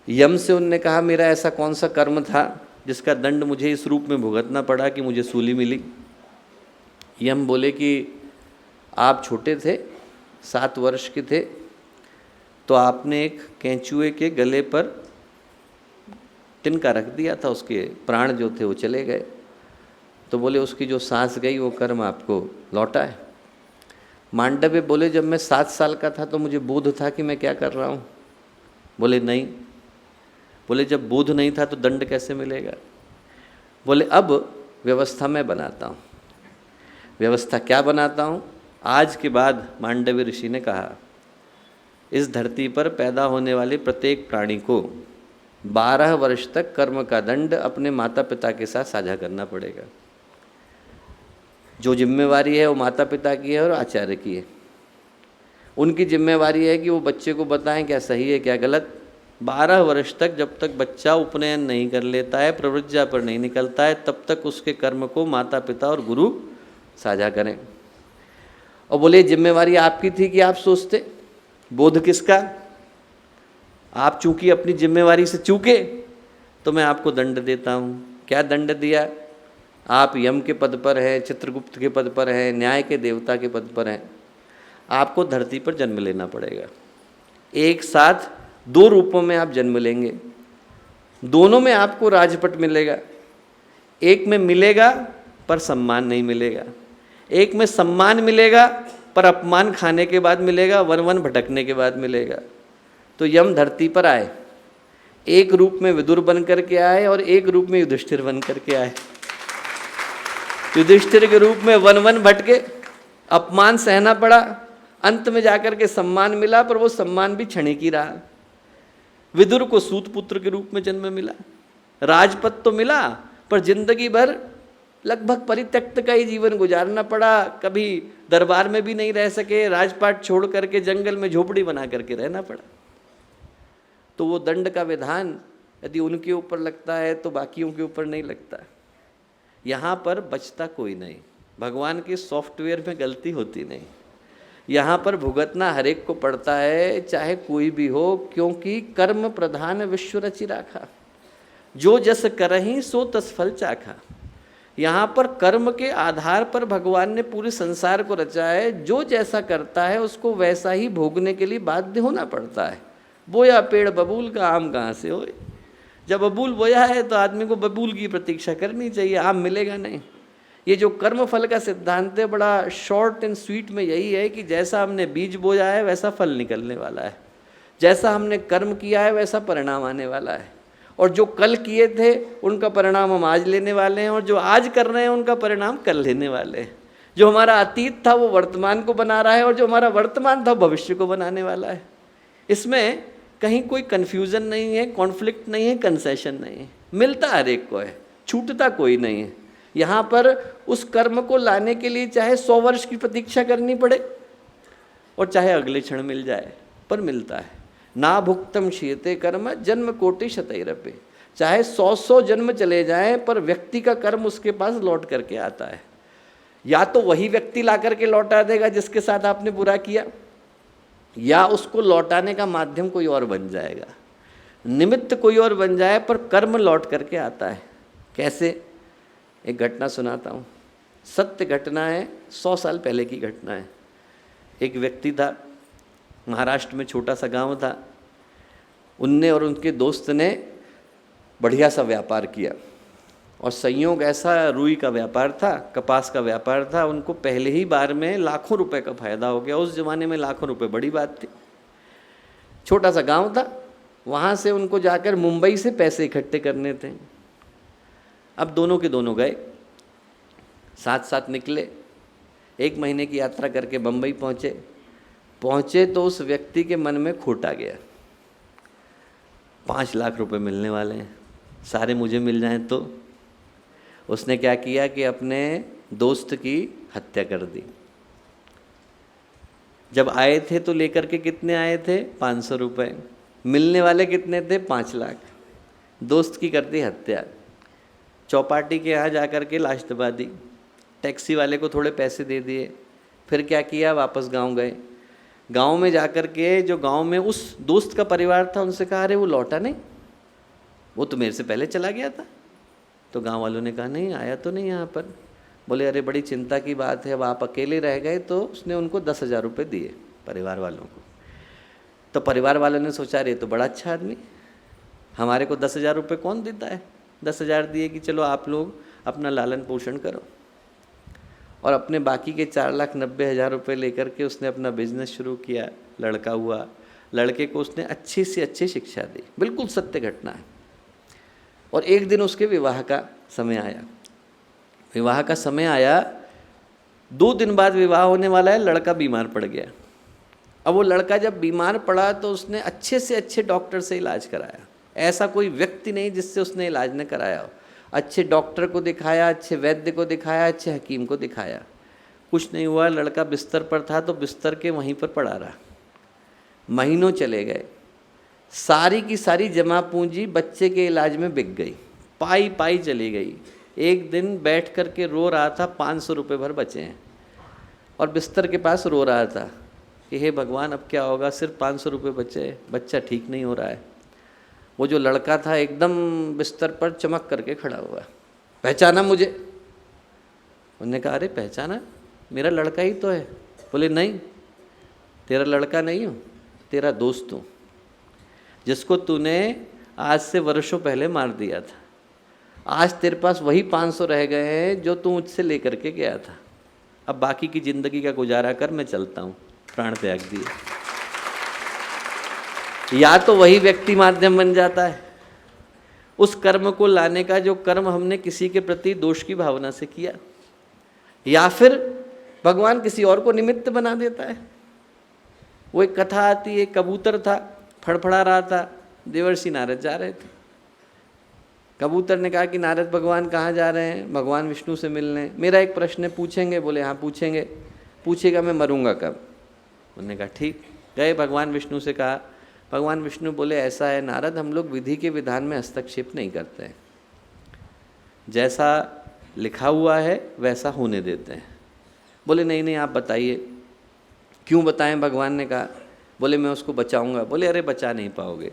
यम से उनने कहा मेरा ऐसा कौन सा कर्म था जिसका दंड मुझे इस रूप में भुगतना पड़ा कि मुझे सूली मिली? यम बोले कि आप छोटे थे, 7 वर्ष के थे, तो आपने एक केंचुए के गले पर तिनका रख दिया था, उसके प्राण जो थे वो चले गए। तो बोले उसकी जो सांस गई वो कर्म आपको लौटा है। मांडव्य बोले जब मैं 7 साल का था तो मुझे बोध था कि मैं क्या कर रहा हूँ? बोले नहीं। बोले जब बोध नहीं था तो दंड कैसे मिलेगा? बोले अब व्यवस्था मैं बनाता हूँ। व्यवस्था क्या बनाता हूँ? आज के बाद मांडव्य ऋषि ने कहा इस धरती पर पैदा होने वाले प्रत्येक प्राणी को 12 वर्ष तक कर्म का दंड अपने माता पिता के साथ साझा करना पड़ेगा। जो जिम्मेवारी है वो माता पिता की है और आचार्य की है। उनकी जिम्मेवारी है कि वो बच्चे को बताएं क्या सही है क्या गलत। 12 वर्ष तक जब तक बच्चा उपनयन नहीं कर लेता है, प्रवृज्जा पर नहीं निकलता है, तब तक उसके कर्म को माता पिता और गुरु साझा करें। और बोले जिम्मेवारी आपकी थी कि आप सोचते, बोध किसका? आप चूंकि अपनी जिम्मेवारी से चूके तो मैं आपको दंड देता हूँ। क्या दंड दिया? आप यम के पद पर हैं, चित्रगुप्त के पद पर हैं, न्याय के देवता के पद पर हैं। आपको धरती पर जन्म लेना पड़ेगा। एक साथ 2 रूपों में आप जन्म लेंगे, दोनों में आपको राजपट मिलेगा। एक में मिलेगा पर सम्मान नहीं मिलेगा, एक में सम्मान मिलेगा पर अपमान खाने के बाद मिलेगा, वन वन भटकने के बाद मिलेगा। तो यम धरती पर आए, एक रूप में विदुर बन करके आए और एक रूप में युधिष्ठिर बन करके आए। युधिष्ठिर के रूप में वन वन भटके, अपमान सहना पड़ा, अंत में जाकर के सम्मान मिला, पर वो सम्मान भी क्षणिक ही रहा। विदुर को सूत पुत्र के रूप में जन्म मिला, राजपद तो मिला पर जिंदगी भर लगभग परित्यक्त का ही जीवन गुजारना पड़ा। कभी दरबार में भी नहीं रह सके, राजपाट छोड़ करके जंगल में झोपड़ी बना करके रहना पड़ा। तो वो दंड का विधान यदि उनके ऊपर लगता है तो बाकियों के ऊपर नहीं लगता। यहाँ पर बचता कोई नहीं, भगवान के सॉफ्टवेयर में गलती होती नहीं। यहाँ पर भुगतना हर एक को पड़ता है, चाहे कोई भी हो, क्योंकि कर्म प्रधान विश्व रचि राखा, जो जस करहि सो तस फल चाखा। यहाँ पर कर्म के आधार पर भगवान ने पूरे संसार को रचा है। जो जैसा करता है उसको वैसा ही भोगने के लिए बाध्य होना पड़ता है। बोया पेड़ बबूल का आम कहाँ से होए? जब बबूल बोया है तो आदमी को बबूल की प्रतीक्षा करनी चाहिए, आम मिलेगा नहीं। ये जो कर्म फल का सिद्धांत है बड़ा शॉर्ट एंड स्वीट में यही है कि जैसा हमने बीज बोया है वैसा फल निकलने वाला है, जैसा हमने कर्म किया है वैसा परिणाम आने वाला है। और जो कल किए थे उनका परिणाम हम आज लेने वाले हैं, और जो आज कर रहे हैं उनका परिणाम कल लेने वाले हैं। जो हमारा अतीत था वो वर्तमान को बना रहा है, और जो हमारा वर्तमान था भविष्य को बनाने वाला है। इसमें कहीं कोई कन्फ्यूज़न नहीं है, कॉन्फ्लिक्ट नहीं है, कंसेशन नहीं है, मिलता हर एक को है, छूटता कोई नहीं है। यहाँ पर उस कर्म को लाने के लिए चाहे 100 वर्ष की प्रतीक्षा करनी पड़े और चाहे अगले क्षण मिल जाए, पर मिलता है। ना भुक्तम शीयते कर्म जन्म कोटि शतैरपि। चाहे 100 जन्म चले जाएं पर व्यक्ति का कर्म उसके पास लौट करके आता है। या तो वही व्यक्ति ला करके लौटा देगा जिसके साथ आपने बुरा किया, या उसको लौटाने का माध्यम कोई और बन जाएगा, निमित्त कोई और बन जाए, पर कर्म लौट करके आता है। कैसे? एक घटना सुनाता हूँ, सत्य घटना है, 100 साल पहले की घटना है। एक व्यक्ति था, महाराष्ट्र में छोटा सा गांव था, उनने और उनके दोस्त ने बढ़िया सा व्यापार किया, और संयोग ऐसा रुई का व्यापार था, कपास का व्यापार था, उनको पहले ही बार में लाखों रुपए का फायदा हो गया। उस ज़माने में लाखों रुपए बड़ी बात थी। छोटा सा गांव था, वहाँ से उनको जाकर मुंबई से पैसे इकट्ठे करने थे। अब दोनों के दोनों गए, साथ साथ निकले, 1 महीने की यात्रा करके बम्बई पहुँचे तो उस व्यक्ति के मन में खोट आ गया। 5 लाख रुपए मिलने वाले हैं, सारे मुझे मिल जाएं तो। उसने क्या किया कि अपने दोस्त की हत्या कर दी। जब आए थे तो लेकर के कितने आए थे? 500 रुपये। मिलने वाले कितने थे? 5 लाख। दोस्त की कर दी हत्या। चौपाटी के यहाँ जा कर के लाश दबा दी। टैक्सी वाले को थोड़े पैसे दे दिए। फिर क्या किया? वापस गांव गए। गांव में जाकर के जो गांव में उस दोस्त का परिवार था, उनसे कहा, अरे वो लौटा नहीं, वो तो मेरे से पहले चला गया था। तो गांव वालों ने कहा, नहीं आया तो नहीं यहाँ पर। बोले, अरे बड़ी चिंता की बात है, अब आप अकेले रह गए। तो उसने उनको 10,000 रुपये दिए परिवार वालों को। तो परिवार वालों ने सोचा, अरे तो बड़ा अच्छा आदमी, हमारे को 10,000 रुपये कौन देता है। 10,000 दिए कि चलो आप लोग अपना लालन पोषण करो। और अपने बाकी के 4,90,000 रुपये लेकर के उसने अपना बिजनेस शुरू किया। लड़का हुआ, लड़के को उसने अच्छी से अच्छी शिक्षा दी। बिल्कुल सत्य घटना है। और एक दिन उसके विवाह का समय आया। विवाह का समय आया, 2 दिन बाद विवाह होने वाला है, लड़का बीमार पड़ गया। अब वो लड़का जब बीमार पड़ा तो उसने अच्छे से अच्छे डॉक्टर से इलाज कराया। ऐसा कोई व्यक्ति नहीं जिससे उसने इलाज न कराया हो। अच्छे डॉक्टर को दिखाया, अच्छे वैद्य को दिखाया, अच्छे हकीम को दिखाया, कुछ नहीं हुआ। लड़का बिस्तर पर था तो बिस्तर के वहीं पर पड़ा रहा। महीनों चले गए, सारी की सारी जमा पूंजी बच्चे के इलाज में बिक गई, पाई पाई चली गई। एक दिन बैठ कर के रो रहा था, 500 रुपये भर बचे हैं, और बिस्तर के पास रो रहा था कि हे भगवान अब क्या होगा, सिर्फ 500 रुपये बचे, बच्चा ठीक नहीं हो रहा है। वो जो लड़का था एकदम बिस्तर पर चमक करके खड़ा हुआ, पहचाना मुझे? उन्होंने कहा, अरे पहचाना, मेरा लड़का ही तो है। बोले, नहीं तेरा लड़का नहीं हूँ, तेरा दोस्त हूँ, जिसको तूने आज से वर्षों पहले मार दिया था। आज तेरे पास वही 500 रह गए हैं जो तू मुझसे लेकर के गया था। अब बाकी की ज़िंदगी का गुजारा कर, मैं चलता हूँ। प्राण त्याग दिए। या तो वही व्यक्ति माध्यम बन जाता है उस कर्म को लाने का जो कर्म हमने किसी के प्रति दोष की भावना से किया, या फिर भगवान किसी और को निमित्त बना देता है। वो एक कथा आती है, कबूतर था, फड़फड़ा रहा था, देवर्षि नारद जा रहे थे। कबूतर ने कहा कि नारद भगवान कहाँ जा रहे हैं? भगवान विष्णु से मिलने। मेरा एक प्रश्न है, पूछेंगे? बोले हाँ पूछेंगे। पूछेगा मैं मरूंगा कब? उन्होंने कहा ठीक। गए भगवान विष्णु से कहा। भगवान विष्णु बोले, ऐसा है नारद, हम लोग विधि के विधान में हस्तक्षेप नहीं करते हैं, जैसा लिखा हुआ है वैसा होने देते हैं। बोले नहीं नहीं आप बताइए। क्यों बताएं? भगवान ने कहा। बोले मैं उसको बचाऊंगा। बोले अरे बचा नहीं पाओगे।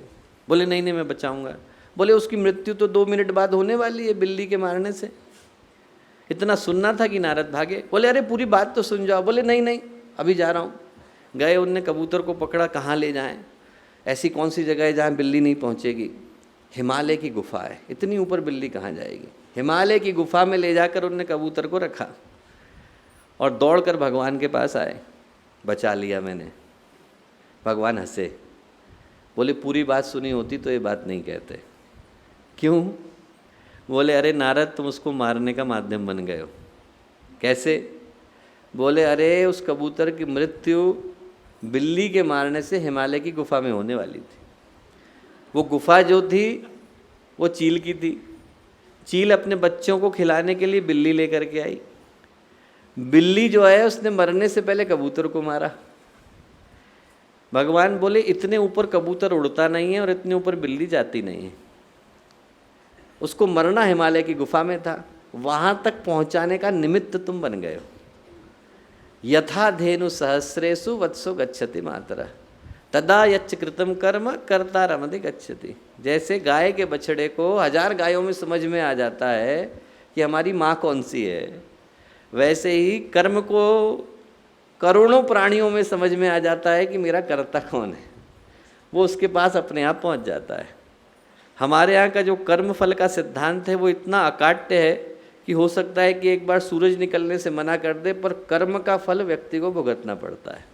बोले नहीं नहीं मैं बचाऊंगा। बोले उसकी मृत्यु तो 2 मिनट बाद होने वाली है बिल्ली के मारने से। इतना सुनना था कि नारद भागे। बोले अरे पूरी बात तो सुन जाओ। बोले नहीं नहीं अभी जा रहा हूँ। गए, उनने कबूतर को पकड़ा, कहाँ ले जाएं? ऐसी कौन सी जगह है जहाँ बिल्ली नहीं पहुँचेगी? हिमालय की गुफा है, इतनी ऊपर बिल्ली कहाँ जाएगी? हिमालय की गुफा में ले जाकर उनने कबूतर को रखा और दौड़कर भगवान के पास आए। बचा लिया मैंने। भगवान हंसे, बोले पूरी बात सुनी होती तो ये बात नहीं कहते। क्यों? बोले अरे नारद तुम उसको मारने का माध्यम बन गए हो। कैसे? बोले अरे उस कबूतर की मृत्यु बिल्ली के मारने से हिमालय की गुफा में होने वाली थी। वो गुफा जो थी वो चील की थी। चील अपने बच्चों को खिलाने के लिए बिल्ली लेकर के आई। बिल्ली जो है उसने मरने से पहले कबूतर को मारा। भगवान बोले इतने ऊपर कबूतर उड़ता नहीं है और इतने ऊपर बिल्ली जाती नहीं है। उसको मरना हिमालय की गुफा में था, वहाँ तक पहुँचाने का निमित्त तुम बन गए हो। यथा धेनु सहस्रेषु वत्सो गच्छति मातरः तदा यच्च कृतम कर्म कर्ता रमति गच्छति। जैसे गाय के बछड़े को 1000 गायों में समझ में आ जाता है कि हमारी माँ कौन सी है, वैसे ही कर्म को करोड़ों प्राणियों में समझ में आ जाता है कि मेरा कर्ता कौन है। वो उसके पास अपने आप पहुंच जाता है। हमारे यहाँ का जो कर्म फल का सिद्धांत है वो इतना अकाट्य है कि हो सकता है कि एक बार सूरज निकलने से मना कर दे, पर कर्म का फल व्यक्ति को भुगतना पड़ता है।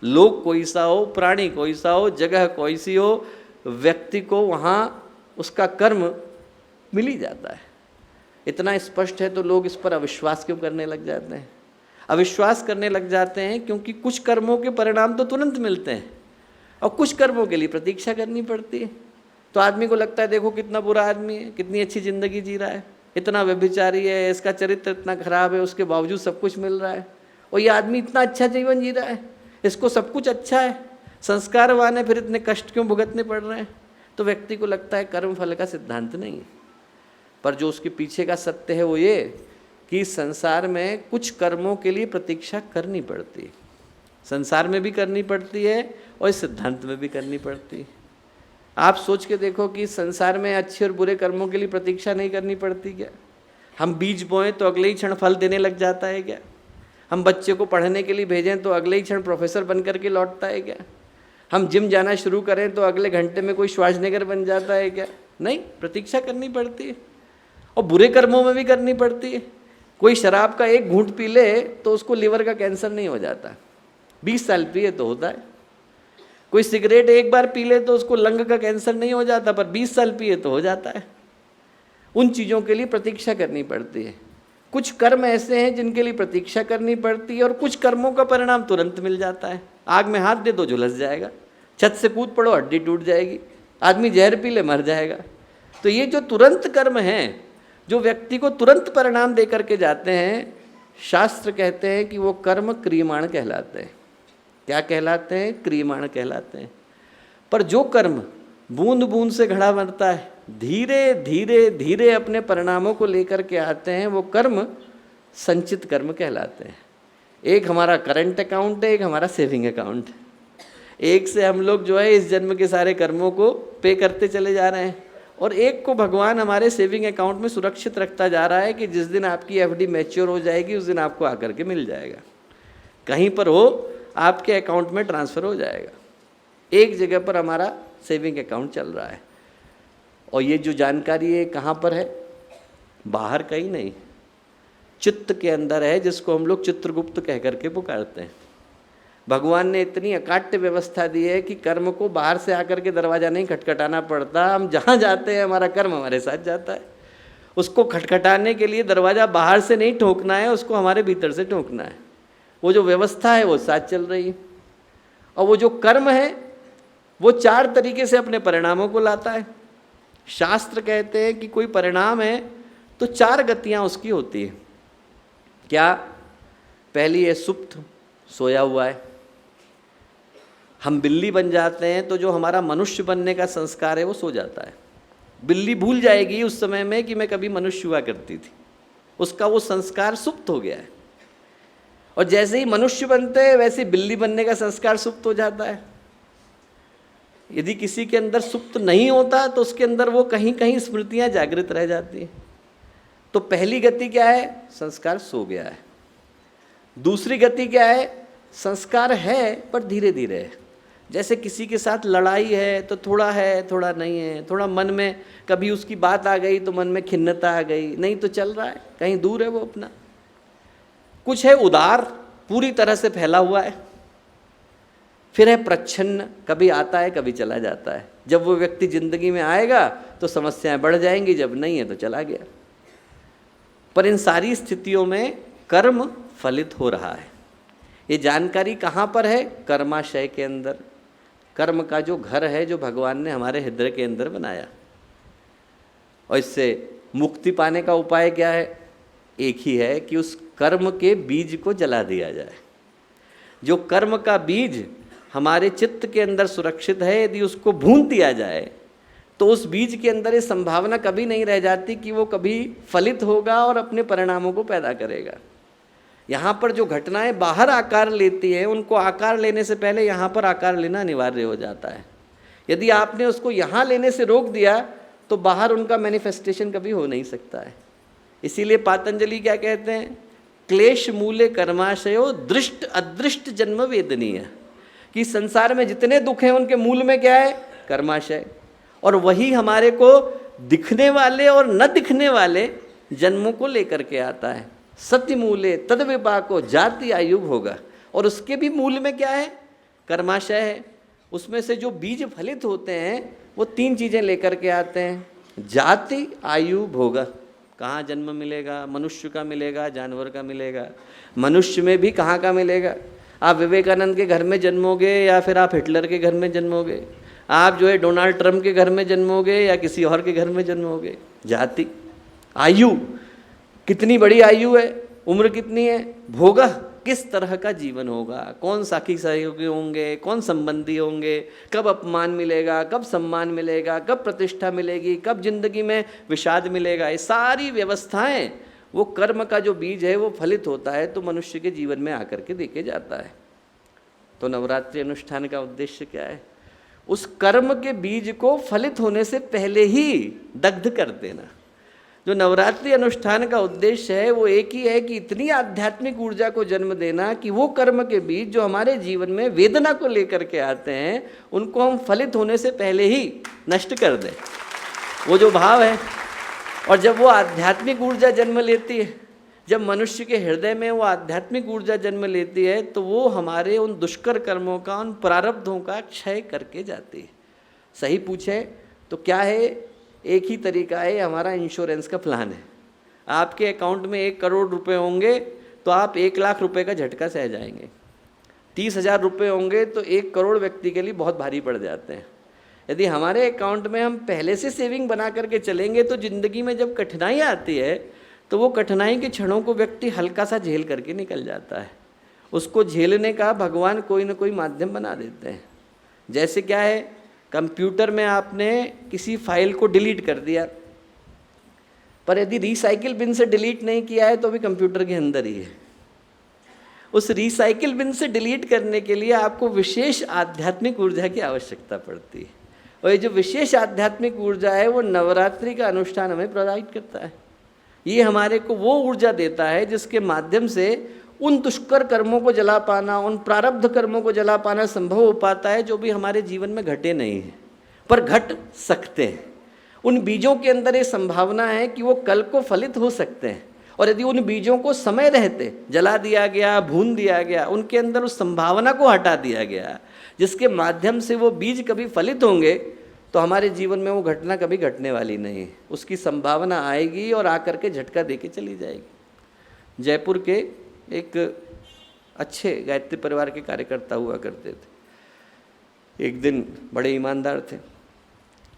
लोक कोई सा हो, प्राणी कोई सा हो, जगह कोई सी हो, व्यक्ति को वहाँ उसका कर्म मिल ही जाता है। इतना स्पष्ट है तो लोग इस पर अविश्वास क्यों करने लग जाते हैं? अविश्वास करने लग जाते हैं क्योंकि कुछ कर्मों के परिणाम तो तुरंत मिलते हैं और कुछ कर्मों के लिए प्रतीक्षा करनी पड़ती है। तो आदमी को लगता है देखो कितना बुरा आदमी है, कितनी अच्छी ज़िंदगी जी रहा है, इतना व्यभिचारी है, इसका चरित्र इतना खराब है, उसके बावजूद सब कुछ मिल रहा है, और ये आदमी इतना अच्छा जीवन जी रहा है, इसको सब कुछ अच्छा है, संस्कारवान है, फिर इतने कष्ट क्यों भुगतने पड़ रहे हैं? तो व्यक्ति को लगता है कर्म फल का सिद्धांत नहीं है। पर जो उसके पीछे का सत्य है वो ये कि संसार में कुछ कर्मों के लिए प्रतीक्षा करनी पड़ती है, संसार में भी करनी पड़ती है और इस सिद्धांत में भी करनी पड़ती है। आप सोच के देखो कि संसार में अच्छे और बुरे कर्मों के लिए प्रतीक्षा नहीं करनी पड़ती क्या? हम बीज बोएं तो अगले ही क्षण फल देने लग जाता है क्या? हम बच्चे को पढ़ने के लिए भेजें तो अगले ही क्षण प्रोफेसर बन करके लौटता है क्या? हम जिम जाना शुरू करें तो अगले घंटे में कोई श्वासनगर बन जाता है क्या? नहीं, प्रतीक्षा करनी पड़ती है। और बुरे कर्मों में भी करनी पड़ती है। कोई शराब का एक घूंट पी ले तो उसको लिवर का कैंसर नहीं हो जाता, 20 साल पिए तो होता है। कोई सिगरेट एक बार पी ले तो उसको लंग का कैंसर नहीं हो जाता, पर 20 साल पिए तो हो जाता है। उन चीज़ों के लिए प्रतीक्षा करनी पड़ती है। कुछ कर्म ऐसे हैं जिनके लिए प्रतीक्षा करनी पड़ती है और कुछ कर्मों का परिणाम तुरंत मिल जाता है। आग में हाथ दे दो झुलस जाएगा, छत से कूद पड़ो हड्डी टूट जाएगी, आदमी जहर पी ले मर जाएगा। तो ये जो तुरंत कर्म हैं, जो व्यक्ति को तुरंत परिणाम दे करके जाते हैं, शास्त्र कहते हैं कि वो कर्म क्रियमाण कहलाते हैं। क्या कहलाते हैं? क्रियमाण कहलाते हैं। पर जो कर्म बूंद बूंद से घड़ा बनता है, धीरे धीरे धीरे अपने परिणामों को लेकर के आते हैं, वो कर्म संचित कर्म कहलाते हैं। एक हमारा करंट अकाउंट है, एक हमारा सेविंग अकाउंट है। एक से हम लोग जो है इस जन्म के सारे कर्मों को पे करते चले जा रहे हैं, और एक को भगवान हमारे सेविंग अकाउंट में सुरक्षित रखता जा रहा है कि जिस दिन आपकी एफडी मैच्योर हो जाएगी उस दिन आपको आकर के मिल जाएगा, कहीं पर हो आपके अकाउंट में ट्रांसफ़र हो जाएगा। एक जगह पर हमारा सेविंग अकाउंट चल रहा है, और ये जो जानकारी है कहाँ पर है? बाहर कहीं नहीं, चित्त के अंदर है, जिसको हम लोग चित्रगुप्त कह करके पुकारते हैं। भगवान ने इतनी अकाट्य व्यवस्था दी है कि कर्म को बाहर से आकर के दरवाज़ा नहीं खटखटाना पड़ता। हम जहाँ जाते हैं हमारा कर्म हमारे साथ जाता है। उसको खटखटाने के लिए दरवाज़ा बाहर से नहीं ठोकना है, उसको हमारे भीतर से ठोकना है। वो जो व्यवस्था है वो साथ चल रही है, और वो जो कर्म है वो 4 तरीके से अपने परिणामों को लाता है। शास्त्र कहते हैं कि कोई परिणाम है तो 4 गतियाँ उसकी होती है। क्या? पहली है सुप्त, सोया हुआ है। हम बिल्ली बन जाते हैं तो जो हमारा मनुष्य बनने का संस्कार है वो सो जाता है। बिल्ली भूल जाएगी उस समय में कि मैं कभी मनुष्य हुआ करती थी, उसका वो संस्कार सुप्त हो गया है। और जैसे ही मनुष्य बनते हैं वैसे बिल्ली बनने का संस्कार सुप्त हो जाता है। यदि किसी के अंदर सुप्त नहीं होता तो उसके अंदर वो कहीं कहीं स्मृतियाँ जागृत रह जाती हैं। तो पहली गति क्या है? संस्कार सो गया है। दूसरी गति क्या है? संस्कार है पर धीरे धीरे है। जैसे किसी के साथ लड़ाई है तो थोड़ा है थोड़ा नहीं है, थोड़ा मन में कभी उसकी बात आ गई तो मन में खिन्नता आ गई, नहीं तो चल रहा है, कहीं दूर है वो अपना। कुछ है उदार, पूरी तरह से फैला हुआ है। फिर है प्रच्छन्न, कभी आता है कभी चला जाता है। जब वो व्यक्ति जिंदगी में आएगा तो समस्याएं बढ़ जाएंगी, जब नहीं है तो चला गया। पर इन सारी स्थितियों में कर्म फलित हो रहा है। ये जानकारी कहाँ पर है? कर्माशय के अंदर। कर्म का जो घर है जो भगवान ने हमारे हृदय के अंदर बनाया। और इससे मुक्ति पाने का उपाय क्या है? एक ही है कि उस कर्म के बीज को जला दिया जाए। जो कर्म का बीज हमारे चित्त के अंदर सुरक्षित है, यदि उसको भून दिया जाए तो उस बीज के अंदर ये संभावना कभी नहीं रह जाती कि वो कभी फलित होगा और अपने परिणामों को पैदा करेगा। यहाँ पर जो घटनाएं बाहर आकार लेती हैं, उनको आकार लेने से पहले यहाँ पर आकार लेना अनिवार्य हो जाता है। यदि आपने उसको यहाँ लेने से रोक दिया तो बाहर उनका मैनिफेस्टेशन कभी हो नहीं सकता है। इसीलिए पातंजलि क्या कहते हैं? क्लेश मूले कर्माशयो दृष्ट अदृष्ट जन्म वेदनीय, कि संसार में जितने दुख हैं उनके मूल में क्या है? कर्माशय। और वही हमारे को दिखने वाले और न दिखने वाले जन्मों को लेकर के आता है। सत्य मूले तद विपाको जाति आयु होगा। और उसके भी मूल में क्या है? कर्माशय है। उसमें से जो बीज फलित होते हैं वो 3 चीज़ें लेकर के आते हैं, जाति आयु भोगा। कहाँ जन्म मिलेगा? मनुष्य का मिलेगा, जानवर का मिलेगा। मनुष्य में भी कहाँ का मिलेगा? आप विवेकानंद के घर में जन्मोगे या फिर आप हिटलर के घर में जन्मोगे, आप जो है डोनाल्ड ट्रंप के घर में जन्मोगे या किसी और के घर में जन्मोगे। जाति, आयु, कितनी बड़ी आयु है, उम्र कितनी है, भोगा, किस तरह का जीवन होगा, कौन साथी सहयोगी होंगे, कौन संबंधी होंगे, कब अपमान मिलेगा, कब सम्मान मिलेगा, कब प्रतिष्ठा मिलेगी, कब जिंदगी में विषाद मिलेगा। ये सारी व्यवस्थाएं, वो कर्म का जो बीज है वो फलित होता है तो मनुष्य के जीवन में आकर के देखे जाता है। तो नवरात्रि अनुष्ठान का उद्देश्य क्या है? उस कर्म के बीज को फलित होने से पहले ही दग्ध कर देना। जो नवरात्रि अनुष्ठान का उद्देश्य है वो एक ही है कि इतनी आध्यात्मिक ऊर्जा को जन्म देना कि वो कर्म के बीज जो हमारे जीवन में वेदना को लेकर के आते हैं उनको हम फलित होने से पहले ही नष्ट कर दें। वो जो भाव है, और जब वो आध्यात्मिक ऊर्जा जन्म लेती है, जब मनुष्य के हृदय में वो आध्यात्मिक ऊर्जा जन्म लेती है तो वो हमारे उन दुष्कर कर्मों का, उन प्रारब्धों का क्षय करके जाती है। सही पूछे तो क्या है? एक ही तरीका है, हमारा इंश्योरेंस का प्लान है। आपके अकाउंट में 1 करोड़ रुपए होंगे तो आप 1 लाख रुपए का झटका सह जाएंगे। 30,000 रुपये होंगे तो 1 करोड़ व्यक्ति के लिए बहुत भारी पड़ जाते हैं। यदि हमारे अकाउंट में हम पहले से सेविंग बना करके चलेंगे तो ज़िंदगी में जब कठिनाई आती है तो वो कठिनाई के क्षणों को व्यक्ति हल्का सा झेल करके निकल जाता है। उसको झेलने का भगवान कोई ना कोई माध्यम बना देते हैं। जैसे क्या है, कंप्यूटर में आपने किसी फाइल को डिलीट कर दिया, पर यदि रिसाइकिल बिन से डिलीट नहीं किया है तो भी कंप्यूटर के अंदर ही है। उस रिसाइकिल बिन से डिलीट करने के लिए आपको विशेष आध्यात्मिक ऊर्जा की आवश्यकता पड़ती है। और ये जो विशेष आध्यात्मिक ऊर्जा है वो नवरात्रि का अनुष्ठान हमें प्रोवाइड करता है। ये हमारे को वो ऊर्जा देता है जिसके माध्यम से उन दुष्कर कर्मों को जला पाना, उन प्रारब्ध कर्मों को जला पाना संभव हो पाता है जो भी हमारे जीवन में घटे नहीं हैं पर घट सकते हैं। उन बीजों के अंदर ये संभावना है कि वो कल को फलित हो सकते हैं, और यदि उन बीजों को समय रहते जला दिया गया, भून दिया गया, उनके अंदर उस संभावना को हटा दिया गया जिसके माध्यम से वो बीज कभी फलित होंगे, तो हमारे जीवन में वो घटना कभी घटने वाली नहीं है। उसकी संभावना आएगी और आकर के झटका दे के चली जाएगी। जयपुर के एक अच्छे गायत्री परिवार के कार्यकर्ता हुआ करते थे। एक दिन बड़े ईमानदार थे,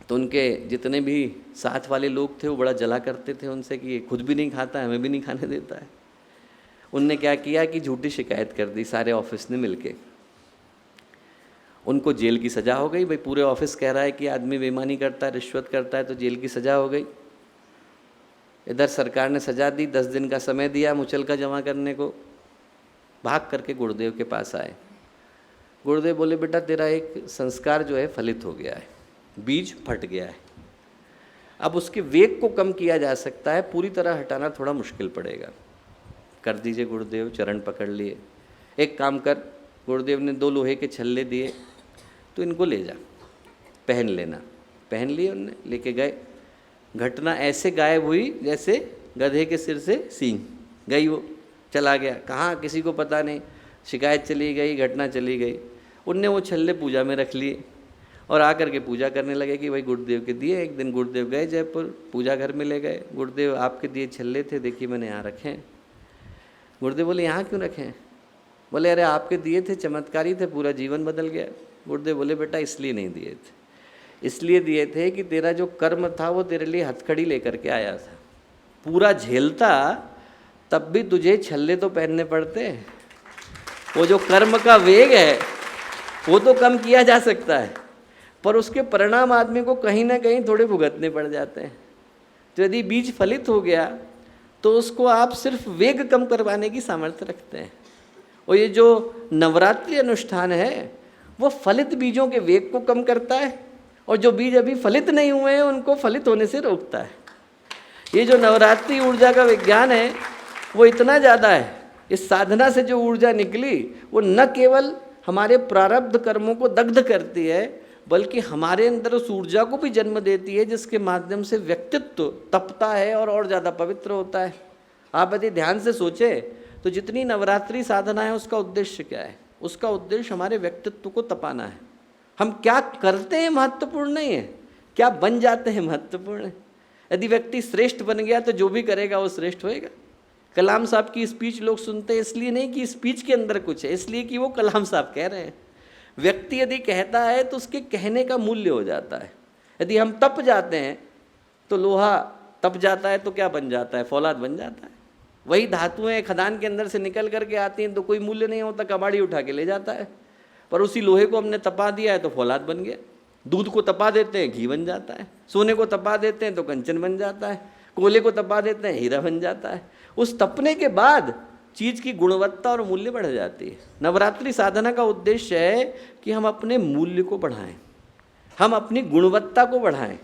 तो उनके जितने भी साथ वाले लोग थे वो बड़ा जला करते थे उनसे कि ये खुद भी नहीं खाता है, हमें भी नहीं खाने देता है। उनने क्या किया कि झूठी शिकायत कर दी सारे ऑफिस ने मिलके। उनको जेल की सज़ा हो गई। भाई पूरे ऑफिस कह रहा है कि आदमी बेईमानी करता है, रिश्वत करता है, तो जेल की सज़ा हो गई। इधर सरकार ने सज़ा दी, 10 दिन का समय दिया मुचलका जमा करने को। भाग करके गुरुदेव के पास आए। गुरुदेव बोले, बेटा तेरा एक संस्कार जो है फलित हो गया है, बीज फट गया है। अब उसके वेग को कम किया जा सकता है, पूरी तरह हटाना थोड़ा मुश्किल पड़ेगा। कर दीजिए गुरुदेव, चरण पकड़ लिए। एक काम कर, गुरुदेव ने 2 लोहे के छल्ले दिए, तो इनको ले जा, पहन लेना। पहन लिए उनने, लेके गए। घटना ऐसे गायब हुई जैसे गधे के सिर से सींग गई, वो चला गया। कहाँ किसी को पता नहीं, शिकायत चली गई, घटना चली गई। उनने वो छल्ले पूजा में रख लिए और आकर के पूजा करने लगे कि भाई गुरुदेव के दिए। एक दिन गुरुदेव गए जयपुर, पूजा घर में ले गए। गुरुदेव आपके दिए छल्ले थे, देखिए मैंने यहाँ रखे हैं। गुरुदेव बोले, यहाँ क्यों रखे हैं? बोले, अरे आपके दिए थे, चमत्कारी थे, पूरा जीवन बदल गया। गुरुदेव बोले, बेटा इसलिए नहीं दिए थे, इसलिए दिए थे कि तेरा जो कर्म था वो तेरे लिए हथकड़ी लेकर के आया था। पूरा झेलता तब भी तुझे छल्ले तो पहनने पड़ते। वो जो कर्म का वेग है वो तो कम किया जा सकता है, पर उसके परिणाम आदमी को कहीं ना कहीं थोड़े भुगतने पड़ जाते हैं। तो यदि बीज फलित हो गया तो उसको आप सिर्फ वेग कम करवाने की सामर्थ्य रखते हैं। और ये जो नवरात्रि अनुष्ठान है वो फलित बीजों के वेग को कम करता है, और जो बीज अभी फलित नहीं हुए हैं उनको फलित होने से रोकता है। ये जो नवरात्रि ऊर्जा का विज्ञान है वो इतना ज़्यादा है। इस साधना से जो ऊर्जा निकली वो न केवल हमारे प्रारब्ध कर्मों को दग्ध करती है, बल्कि हमारे अंदर उस ऊर्जा को भी जन्म देती है जिसके माध्यम से व्यक्तित्व तपता है और ज़्यादा पवित्र होता है। आप यदि ध्यान से सोचें तो जितनी नवरात्रि साधना है उसका उद्देश्य क्या है? उसका उद्देश्य हमारे व्यक्तित्व को तपाना है। हम क्या करते हैं महत्वपूर्ण नहीं है, क्या बन जाते हैं महत्वपूर्ण है। यदि व्यक्ति श्रेष्ठ बन गया तो जो भी करेगा वो श्रेष्ठ होएगा। कलाम साहब की स्पीच लोग सुनते हैं इसलिए नहीं कि स्पीच के अंदर कुछ है, इसलिए कि वो कलाम साहब कह रहे हैं। व्यक्ति यदि कहता है तो उसके कहने का मूल्य हो जाता है। यदि हम तप जाते हैं तो लोहा तप जाता है तो क्या बन जाता है? फौलाद बन जाता है। वही धातुएं खदान के अंदर से निकल करके आती हैं तो कोई मूल्य नहीं होता, कबाड़ी उठा के ले जाता है। पर उसी लोहे को हमने तपा दिया है तो फौलाद बन गया। दूध को तपा देते हैं घी बन जाता है, सोने को तपा देते हैं तो कंचन बन जाता है, कोयले को तपा देते हैं हीरा बन जाता है। उस तपने के बाद चीज़ की गुणवत्ता और मूल्य बढ़ जाती है। नवरात्रि साधना का उद्देश्य है कि हम अपने मूल्य को बढ़ाएं, हम अपनी गुणवत्ता को बढ़ाएं,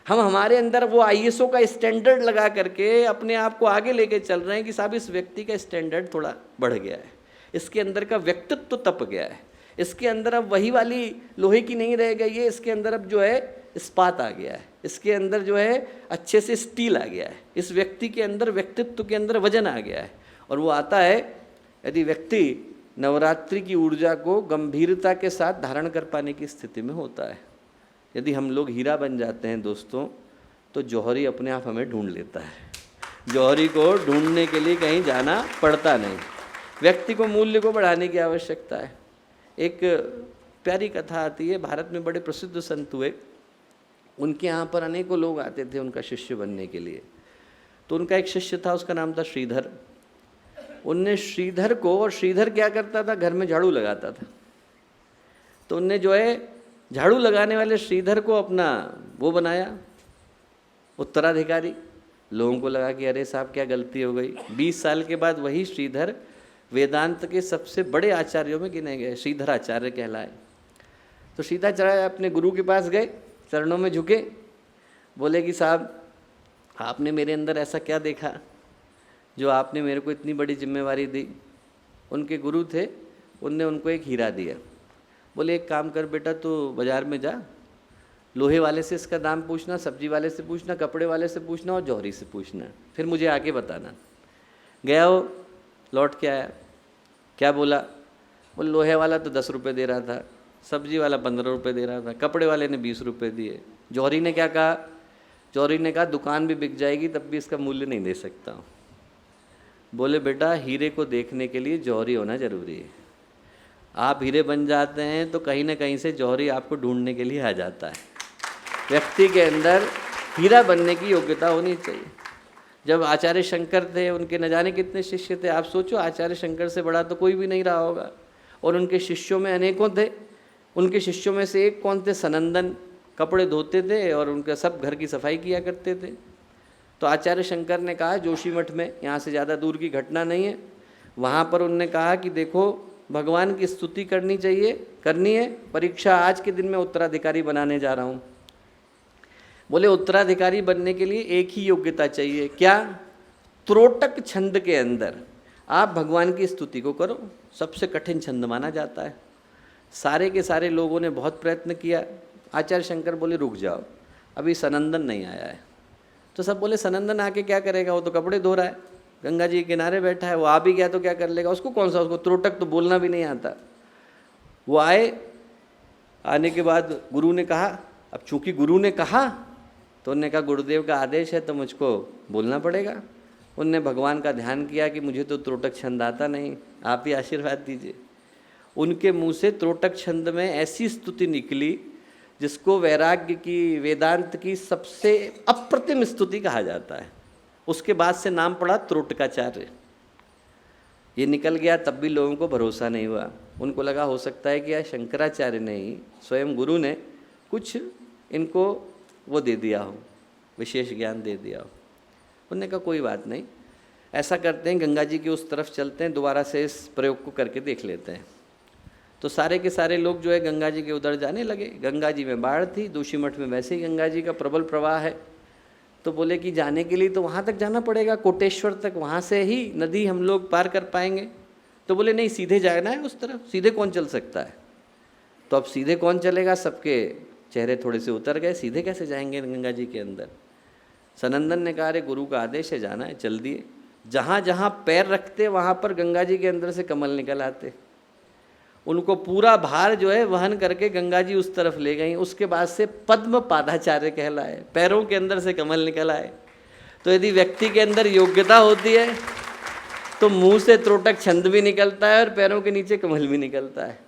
हम हमारे अंदर वो ISO का स्टैंडर्ड लगा करके अपने आप को आगे लेके चल रहे हैं कि साहब इस व्यक्ति का स्टैंडर्ड थोड़ा बढ़ गया है, इसके अंदर का व्यक्तित्व तप गया है, इसके अंदर अब वही वाली लोहे की नहीं रह गई है, इसके अंदर अब जो है इस्पात आ गया है, इसके अंदर जो है अच्छे से स्टील आ गया है, इस व्यक्ति के अंदर व्यक्तित्व के अंदर वजन आ गया है। और वो आता है यदि व्यक्ति नवरात्रि की ऊर्जा को गंभीरता के साथ धारण कर पाने की स्थिति में होता है। यदि हम लोग हीरा बन जाते हैं दोस्तों तो जौहरी अपने आप हमें ढूंढ लेता है। जौहरी को ढूंढने के लिए कहीं जाना पड़ता नहीं। व्यक्ति को मूल्य को बढ़ाने की आवश्यकता है। एक प्यारी कथा आती है, भारत में बड़े प्रसिद्ध संत हुए, उनके यहाँ पर अनेकों लोग आते थे उनका शिष्य बनने के लिए। तो उनका एक शिष्य था, उसका नाम था श्रीधर। उनने श्रीधर को, और श्रीधर क्या करता था, घर में झाड़ू लगाता था। तो उनने जो है झाड़ू लगाने वाले श्रीधर को अपना वो बनाया उत्तराधिकारी। लोगों को लगा कि अरे साहब क्या गलती हो गई। 20 साल के बाद वही श्रीधर वेदांत के सबसे बड़े आचार्यों में गिने गए, श्रीधर आचार्य कहलाए। तो श्रीधराचार्य अपने गुरु के पास गए, चरणों में झुके, बोले कि साहब आपने मेरे अंदर ऐसा क्या देखा जो आपने मेरे को इतनी बड़ी जिम्मेवारी दी। उनके गुरु थे, उनने उनको एक हीरा दिया। बोले एक काम कर बेटा, तू बाज़ार में जा, लोहे वाले से इसका दाम पूछना, सब्जी वाले से पूछना, कपड़े वाले से पूछना और जौहरी से पूछना, फिर मुझे आके बताना। गया वो, लौट के आया, क्या बोला? बोले लोहे वाला तो 10 रुपये दे रहा था, सब्जी वाला 15 रुपये दे रहा था, कपड़े वाले ने 20 रुपये दिए। जौहरी ने क्या कहा? जौहरी ने कहा दुकान भी बिक जाएगी तब भी इसका मूल्य नहीं दे सकता हूँ। बोले बेटा हीरे को देखने के लिए जौहरी होना जरूरी है। आप हीरे बन जाते हैं तो कहीं ना कहीं से जौहरी आपको ढूंढने के लिए आ जाता है। व्यक्ति के अंदर हीरा बनने की योग्यता होनी चाहिए। जब आचार्य शंकर थे, उनके न जाने कितने शिष्य थे। आप सोचो आचार्य शंकर से बड़ा तो कोई भी नहीं रहा होगा, और उनके शिष्यों में अनेकों थे। उनके शिष्यों में से एक कौन थे? सनंदन, कपड़े धोते थे और उनका सब घर की सफाई किया करते थे। तो आचार्य शंकर ने कहा जोशी मठ में, यहाँ से ज़्यादा दूर की घटना नहीं है, वहाँ पर उनने कहा कि देखो भगवान की स्तुति करनी है, परीक्षा आज के दिन में उत्तराधिकारी बनाने जा रहा हूँ। बोले उत्तराधिकारी बनने के लिए एक ही योग्यता चाहिए, क्या? त्रोटक छंद के अंदर आप भगवान की स्तुति को करो। सबसे कठिन छंद माना जाता है। सारे के सारे लोगों ने बहुत प्रयत्न किया। आचार्य शंकर बोले रुक जाओ, अभी सनंदन नहीं आया है। तो सब बोले सनंदन आके क्या करेगा, वो तो कपड़े धो रहा है, गंगा जी के किनारे बैठा है, वो आ भी गया तो क्या कर लेगा, उसको कौन सा, उसको त्रोटक तो बोलना भी नहीं आता। वो आए, आने के बाद गुरु ने कहा, अब चूंकि गुरु ने कहा तो उन्होंने कहा गुरुदेव का आदेश है तो मुझको बोलना पड़ेगा। उनने भगवान का ध्यान किया कि मुझे तो त्रोटक छंद आता नहीं, आप ही आशीर्वाद दीजिए। उनके मुंह से त्रोटक छंद में ऐसी स्तुति निकली जिसको वैराग्य की, वेदांत की सबसे अप्रतिम स्तुति कहा जाता है। उसके बाद से नाम पड़ा त्रोटकाचार्य। ये निकल गया, तब भी लोगों को भरोसा नहीं हुआ। उनको लगा हो सकता है कि यार शंकराचार्य ने ही, स्वयं गुरु ने कुछ इनको वो दे दिया हो, विशेष ज्ञान दे दिया हो। उन्होंने कहा कोई बात नहीं, ऐसा करते हैं गंगा जी की उस तरफ चलते हैं, दोबारा से इस प्रयोग को करके देख लेते हैं। तो सारे के सारे लोग जो है गंगा जी के उधर जाने लगे। गंगा जी में बाढ़ थी, जोशी मठ में वैसे ही गंगा जी का प्रबल प्रवाह है। तो बोले कि जाने के लिए तो वहाँ तक जाना पड़ेगा, कोटेश्वर तक, वहाँ से ही नदी हम लोग पार कर पाएंगे। तो बोले नहीं, सीधे जाना है उस तरफ, सीधे कौन चल सकता है। तो अब सीधे कौन चलेगा, सबके चेहरे थोड़े से उतर गए, सीधे कैसे जाएंगे गंगा जी के अंदर। सनंदन ने कहा, अरे गुरु का आदेश है, जाना है, चल दिए। जहाँ जहाँ पैर रखते वहाँ पर गंगा जी के अंदर से कमल निकल आते। उनको पूरा भार जो है वहन करके गंगा जी उस तरफ ले गई। उसके बाद से पद्म पादाचार्य कहलाए, पैरों के अंदर से कमल निकल आए। तो यदि व्यक्ति के अंदर योग्यता होती है तो मुंह से त्रोटक छंद भी निकलता है और पैरों के नीचे कमल भी निकलता है।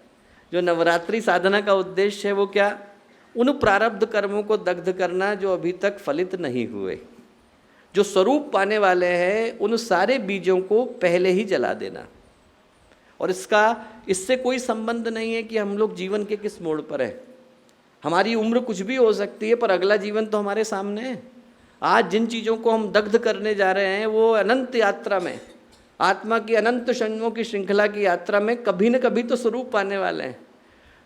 जो नवरात्रि साधना का उद्देश्य है वो क्या, उन प्रारब्ध कर्मों को दग्ध करना जो अभी तक फलित नहीं हुए, जो स्वरूप पाने वाले हैं, उन सारे बीजों को पहले ही जला देना। और इससे कोई संबंध नहीं है कि हम लोग जीवन के किस मोड़ पर हैं। हमारी उम्र कुछ भी हो सकती है, पर अगला जीवन तो हमारे सामने है। आज जिन चीज़ों को हम दग्ध करने जा रहे हैं वो अनंत यात्रा में, आत्मा की अनंत जन्मों की श्रृंखला की यात्रा में कभी न कभी तो स्वरूप पाने वाले हैं।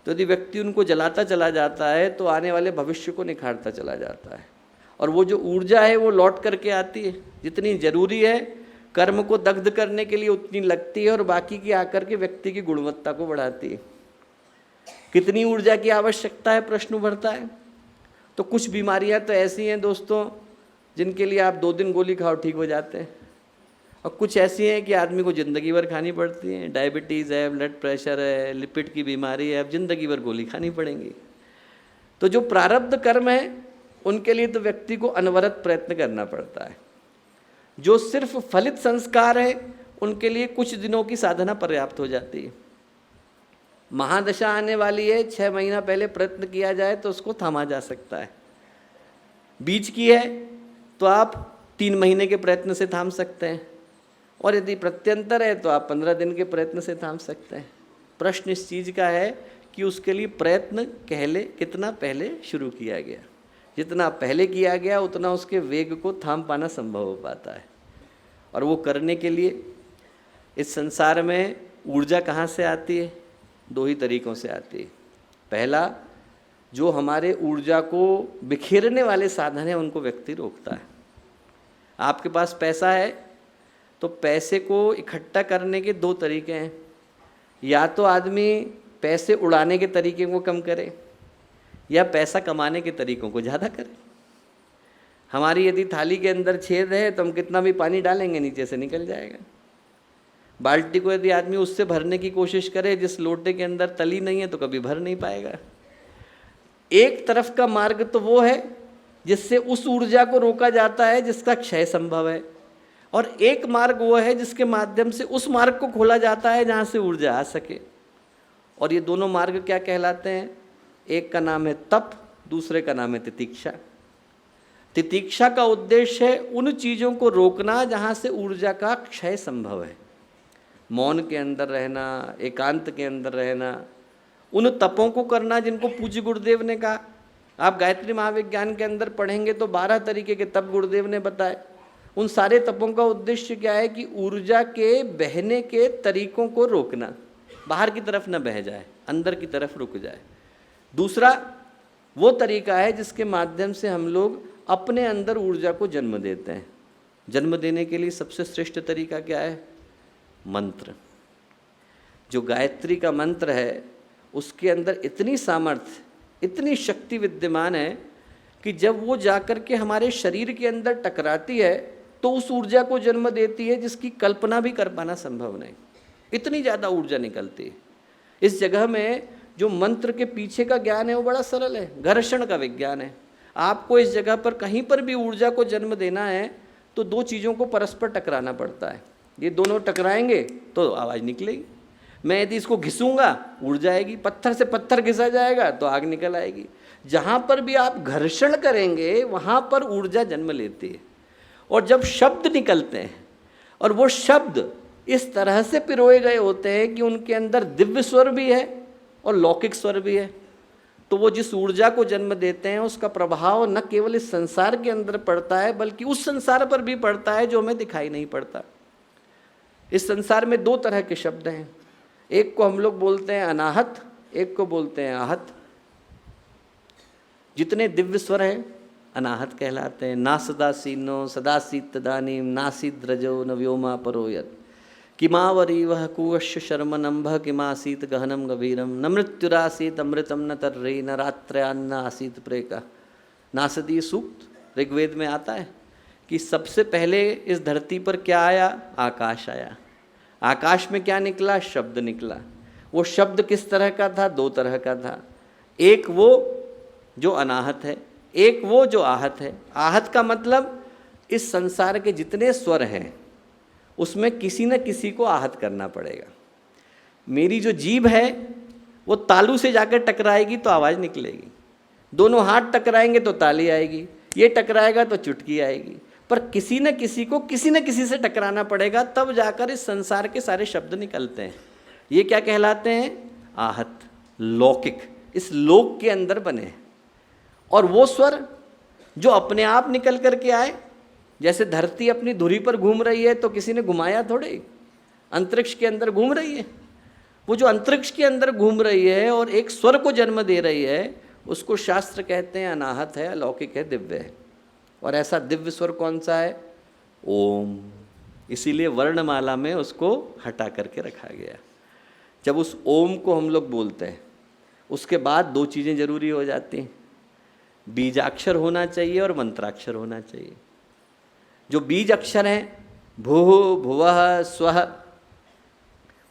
तो यदि व्यक्ति उनको जलाता चला जाता है तो आने वाले भविष्य को निखारता चला जाता है। और वो जो ऊर्जा है वो लौट करके आती है। जितनी जरूरी है कर्म को दग्ध करने के लिए उतनी लगती है, और बाकी की आकर के व्यक्ति की गुणवत्ता को बढ़ाती है। कितनी ऊर्जा की आवश्यकता है, प्रश्न उभरता है। तो कुछ बीमारियां तो ऐसी हैं दोस्तों जिनके लिए आप 2 दिन गोली खाओ ठीक हो जाते हैं, और कुछ ऐसी हैं कि आदमी को ज़िंदगी भर खानी पड़ती हैं। डायबिटीज़ है, ब्लड प्रेशर है, लिपिड की बीमारी है, अब ज़िंदगी भर गोली खानी पड़ेंगी। तो जो प्रारब्ध कर्म है उनके लिए तो व्यक्ति को अनवरत प्रयत्न करना पड़ता है। जो सिर्फ फलित संस्कार है उनके लिए कुछ दिनों की साधना पर्याप्त हो जाती है। महादशा आने वाली है, 6 महीना पहले प्रयत्न किया जाए तो उसको थामा जा सकता है। बीच की है तो आप 3 महीने के प्रयत्न से थाम सकते हैं, और यदि प्रत्यंतर है तो आप 15 दिन के प्रयत्न से थाम सकते हैं। प्रश्न इस चीज़ का है कि उसके लिए प्रयत्न कितना पहले शुरू किया गया। जितना पहले किया गया उतना उसके वेग को थाम पाना संभव हो पाता है। और वो करने के लिए इस संसार में ऊर्जा कहाँ से आती है, 2 ही तरीक़ों से आती है। पहला, जो हमारे ऊर्जा को बिखेरने वाले साधन हैं उनको व्यक्ति रोकता है। आपके पास पैसा है तो पैसे को इकट्ठा करने के 2 तरीके हैं। या तो आदमी पैसे उड़ाने के तरीके को कम करे, या पैसा कमाने के तरीकों को ज़्यादा करे। हमारी यदि थाली के अंदर छेद है तो हम कितना भी पानी डालेंगे नीचे से निकल जाएगा। बाल्टी को यदि आदमी उससे भरने की कोशिश करे जिस लोटे के अंदर तली नहीं है तो कभी भर नहीं पाएगा। एक तरफ का मार्ग तो वो है जिससे उस ऊर्जा को रोका जाता है जिसका क्षय संभव है, और एक मार्ग वो है जिसके माध्यम से उस मार्ग को खोला जाता है जहाँ से ऊर्जा आ सके। और ये दोनों मार्ग क्या कहलाते हैं, एक का नाम है तप, दूसरे का नाम है तितिक्षा। तितिक्षा का उद्देश्य है उन चीज़ों को रोकना जहाँ से ऊर्जा का क्षय संभव है। मौन के अंदर रहना, एकांत के अंदर रहना, उन तपों को करना जिनको पूज्य गुरुदेव ने कहा। आप गायत्री महाविज्ञान के अंदर पढ़ेंगे तो 12 तरीके के तप गुरुदेव ने बताए। उन सारे तपों का उद्देश्य क्या है कि ऊर्जा के बहने के तरीकों को रोकना, बाहर की तरफ न बह जाए, अंदर की तरफ रुक जाए। दूसरा वो तरीका है जिसके माध्यम से हम लोग अपने अंदर ऊर्जा को जन्म देते हैं। जन्म देने के लिए सबसे श्रेष्ठ तरीका क्या है, मंत्र। जो गायत्री का मंत्र है उसके अंदर इतनी सामर्थ्य, इतनी शक्ति विद्यमान है कि जब वो जाकर के हमारे शरीर के अंदर टकराती है तो उस ऊर्जा को जन्म देती है जिसकी कल्पना भी कर पाना संभव नहीं। इतनी ज़्यादा ऊर्जा निकलती है। इस जगह में जो मंत्र के पीछे का ज्ञान है वो बड़ा सरल है, घर्षण का विज्ञान है। आपको इस जगह पर कहीं पर भी ऊर्जा को जन्म देना है तो 2 चीज़ों को परस्पर टकराना पड़ता है। ये दोनों टकराएंगे तो आवाज़ निकलेगी। मैं यदि इसको घिसूंगा ऊर्जा आएगी, पत्थर से पत्थर घिसा जाएगा तो आग निकल आएगी। जहाँ पर भी आप घर्षण करेंगे वहाँ पर ऊर्जा जन्म लेती है। और जब शब्द निकलते हैं और वो शब्द इस तरह से पिरोए गए होते हैं कि उनके अंदर दिव्य स्वर भी है और लौकिक स्वर भी है, तो वो जिस ऊर्जा को जन्म देते हैं उसका प्रभाव न केवल इस संसार के अंदर पड़ता है बल्कि उस संसार पर भी पड़ता है जो हमें दिखाई नहीं पड़ता। इस संसार में 2 तरह के शब्द हैं, एक को हम लोग बोलते हैं अनाहत, एक को बोलते हैं आहत। जितने दिव्य स्वर हैं अनाहत कहलाते हैं। ना सदासीनो सदासीत तदानीम नासीद रजो न व्योमा परोयत। किमावरी वह कुवश्य शर्मनंभ किमासीत गहनम गभीरम न मृत्युरासीत अमृतम न तर्रे न रात्रयान्न आसीत प्रेका। नासदीय सूक्त ऋग्वेद में आता है कि सबसे पहले इस धरती पर क्या आया? आकाश आया। आकाश में क्या निकला? शब्द निकला। वो शब्द किस तरह का था? दो तरह का था। एक वो जो अनाहत है, एक वो जो आहत है। आहत का मतलब इस संसार के जितने स्वर हैं उसमें किसी न किसी को आहत करना पड़ेगा। मेरी जो जीभ है वो तालू से जाकर टकराएगी तो आवाज़ निकलेगी, दोनों हाथ टकराएंगे तो ताली आएगी, ये टकराएगा तो चुटकी आएगी, पर किसी न किसी को किसी न किसी से टकराना पड़ेगा, तब जाकर इस संसार के सारे शब्द निकलते हैं। ये क्या कहलाते हैं? आहत, लौकिक, इस लोक के अंदर बने। और वो स्वर जो अपने आप निकल करके आए, जैसे धरती अपनी धुरी पर घूम रही है तो किसी ने घुमाया थोड़े, अंतरिक्ष के अंदर घूम रही है। वो जो अंतरिक्ष के अंदर घूम रही है और एक स्वर को जन्म दे रही है, उसको शास्त्र कहते हैं अनाहत है, अलौकिक है, दिव्य है। और ऐसा दिव्य स्वर कौन सा है? ओम। इसीलिए वर्णमाला में उसको हटा करके रखा गया। जब उस ओम को हम लोग बोलते हैं उसके बाद दो चीज़ें जरूरी हो जाती हैं, बीजाक्षर होना चाहिए और मंत्राक्षर होना चाहिए। जो बीज अक्षर हैं भू, भुवः, स्वः,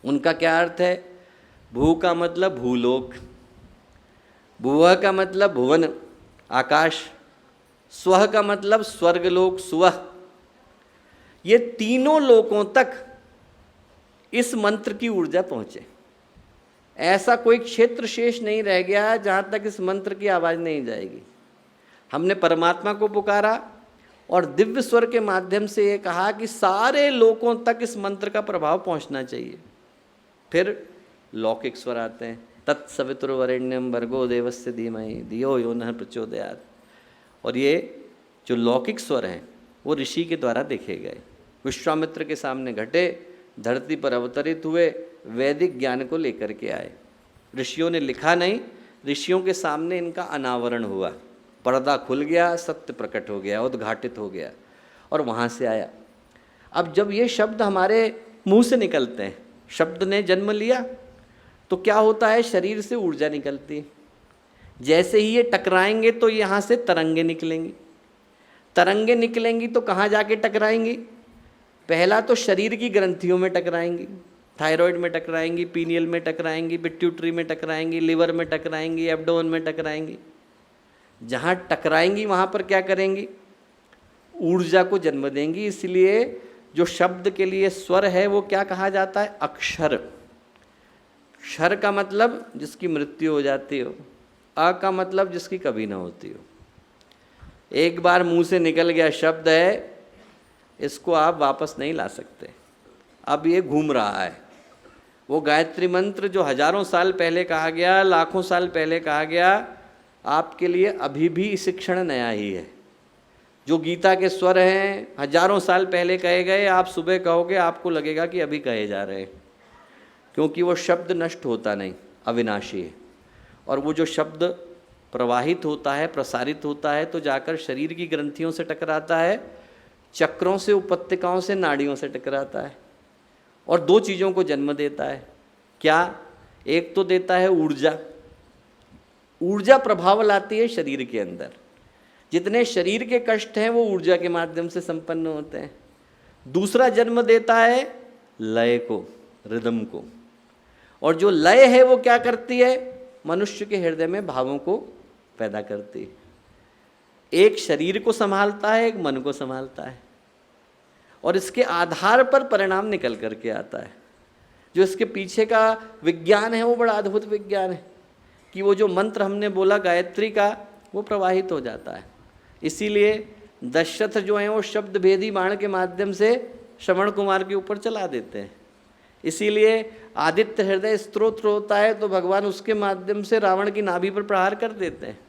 उनका क्या अर्थ है? भू का मतलब भूलोक, भुवः का मतलब भुवन, आकाश, स्वः का मतलब स्वर्गलोक, सुवह। ये तीनों लोकों तक इस मंत्र की ऊर्जा पहुंचे। ऐसा कोई क्षेत्र शेष नहीं रह गया जहां तक इस मंत्र की आवाज़ नहीं जाएगी। हमने परमात्मा को पुकारा और दिव्य स्वर के माध्यम से ये कहा कि सारे लोकों तक इस मंत्र का प्रभाव पहुंचना चाहिए। फिर लौकिक स्वर आते हैं, तत्सवितुर्वरेण्यम भर्गो देवस्य धीमहि धियो यो नः प्रचोदयात्। और ये जो लौकिक स्वर हैं वो ऋषि के द्वारा देखे गए, विश्वामित्र के सामने घटे, धरती पर अवतरित हुए, वैदिक ज्ञान को लेकर के आए। ऋषियों ने लिखा नहीं, ऋषियों के सामने इनका अनावरण हुआ, पर्दा खुल गया, सत्य प्रकट हो गया, उद्घाटित हो गया और वहाँ से आया। अब जब ये शब्द हमारे मुंह से निकलते हैं, शब्द ने जन्म लिया तो क्या होता है? शरीर से ऊर्जा निकलती है। जैसे ही ये टकराएंगे तो यहाँ से तरंगे निकलेंगी, तरंगे निकलेंगी तो कहाँ जाके टकराएंगी? पहला तो शरीर की ग्रंथियों में टकराएंगी, थायराइड में टकराएंगी, पीनियल में टकराएंगी, पिट्यूटरी में टकराएंगी, लिवर में टकराएंगी, एब्डोमेन में टकराएंगी। जहाँ टकराएंगी वहाँ पर क्या करेंगी? ऊर्जा को जन्म देंगी। इसलिए जो शब्द के लिए स्वर है वो क्या कहा जाता है? अक्षर। क्षर का मतलब जिसकी मृत्यु हो जाती हो, अ का मतलब जिसकी कभी ना होती हो। एक बार मुंह से निकल गया शब्द है, इसको आप वापस नहीं ला सकते। अब ये घूम रहा है। वो गायत्री मंत्र जो हजारों साल पहले कहा गया, लाखों साल पहले कहा गया, आपके लिए अभी भी इस क्षण नया ही है। जो गीता के स्वर हैं हजारों साल पहले कहे गए, आप सुबह कहोगे आपको लगेगा कि अभी कहे जा रहे हैं, क्योंकि वो शब्द नष्ट होता नहीं, अविनाशी है। और वो जो शब्द प्रवाहित होता है, प्रसारित होता है, तो जाकर शरीर की ग्रंथियों से टकराता है, चक्रों से, उपत्यकाओं से, नाड़ियों से टकराता है और दो चीज़ों को जन्म देता है। क्या? एक तो देता है ऊर्जा, ऊर्जा प्रभाव लाती है शरीर के अंदर। जितने शरीर के कष्ट हैं वो ऊर्जा के माध्यम से संपन्न होते हैं। दूसरा जन्म देता है लय को, रिदम को। और जो लय है वो क्या करती है? मनुष्य के हृदय में भावों को पैदा करती है। एक शरीर को संभालता है, एक मन को संभालता है, और इसके आधार पर परिणाम निकल करके आता है। जो इसके पीछे का विज्ञान है वो बड़ा अद्भुत विज्ञान है कि वो जो मंत्र हमने बोला गायत्री का, वो प्रवाहित हो जाता है। इसीलिए दशरथ जो हैं वो शब्द भेदी बाण के माध्यम से श्रवण कुमार के ऊपर चला देते हैं। इसीलिए आदित्य हृदय स्तोत्र होता है तो भगवान उसके माध्यम से रावण की नाभि पर प्रहार कर देते हैं।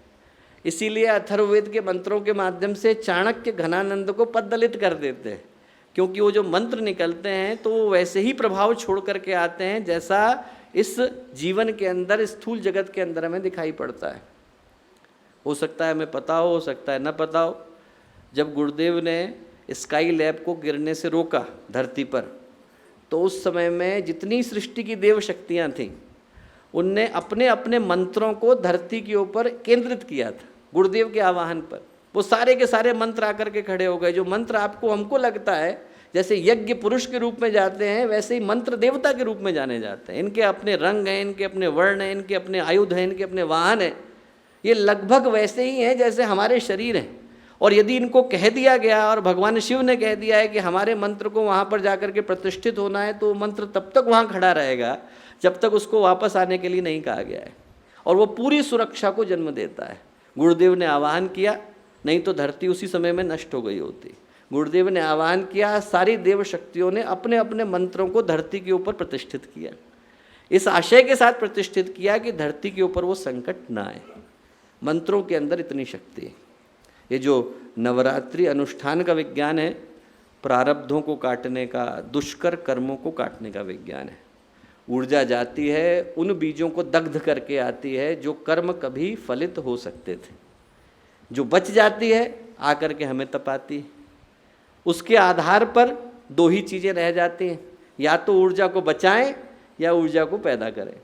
इसीलिए अथर्ववेद के मंत्रों के माध्यम से चाणक्य घनानंद को पद्दलित कर देते हैं, क्योंकि वो जो मंत्र निकलते हैं तो वो वैसे ही प्रभाव छोड़ करके आते हैं जैसा इस जीवन के अंदर, स्थूल जगत के अंदर हमें दिखाई पड़ता है। हो सकता है हमें पता हो सकता है न पता हो। जब गुरुदेव ने स्काई लैब को गिरने से रोका धरती पर, तो उस समय में जितनी सृष्टि की देव शक्तियाँ थीं, उनने अपने अपने मंत्रों को धरती के ऊपर केंद्रित किया था गुरुदेव के आवाहन पर। वो सारे के सारे मंत्र आकर के खड़े हो गए। जो मंत्र आपको हमको लगता है जैसे यज्ञ पुरुष के रूप में जाते हैं, वैसे ही मंत्र देवता के रूप में जाने जाते हैं। इनके अपने रंग हैं, इनके अपने वर्ण हैं, इनके अपने आयुध हैं, इनके अपने वाहन हैं। ये लगभग वैसे ही हैं जैसे हमारे शरीर हैं। और यदि इनको कह दिया गया और भगवान शिव ने कह दिया है कि हमारे मंत्र को वहाँ पर जाकर के प्रतिष्ठित होना है, तो मंत्र तब तक वहाँ खड़ा रहेगा जब तक उसको वापस आने के लिए नहीं कहा गया है। और वो पूरी सुरक्षा को जन्म देता है। गुरुदेव ने आवाहन किया, नहीं तो धरती उसी समय में नष्ट हो गई होती। गुरुदेव ने आह्वान किया, सारी देव शक्तियों ने अपने अपने मंत्रों को धरती के ऊपर प्रतिष्ठित किया, इस आशय के साथ प्रतिष्ठित किया कि धरती के ऊपर वो संकट ना आए। मंत्रों के अंदर इतनी शक्ति है। ये जो नवरात्रि अनुष्ठान का विज्ञान है, प्रारब्धों को काटने का, दुष्कर कर्मों को काटने का विज्ञान है। ऊर्जा जाती है, उन बीजों को दग्ध करके आती है जो कर्म कभी फलित हो सकते थे। जो बच जाती है आकर के हमें तपाती है। उसके आधार पर दो ही चीज़ें रह जाती हैं, या तो ऊर्जा को बचाएं या ऊर्जा को पैदा करें।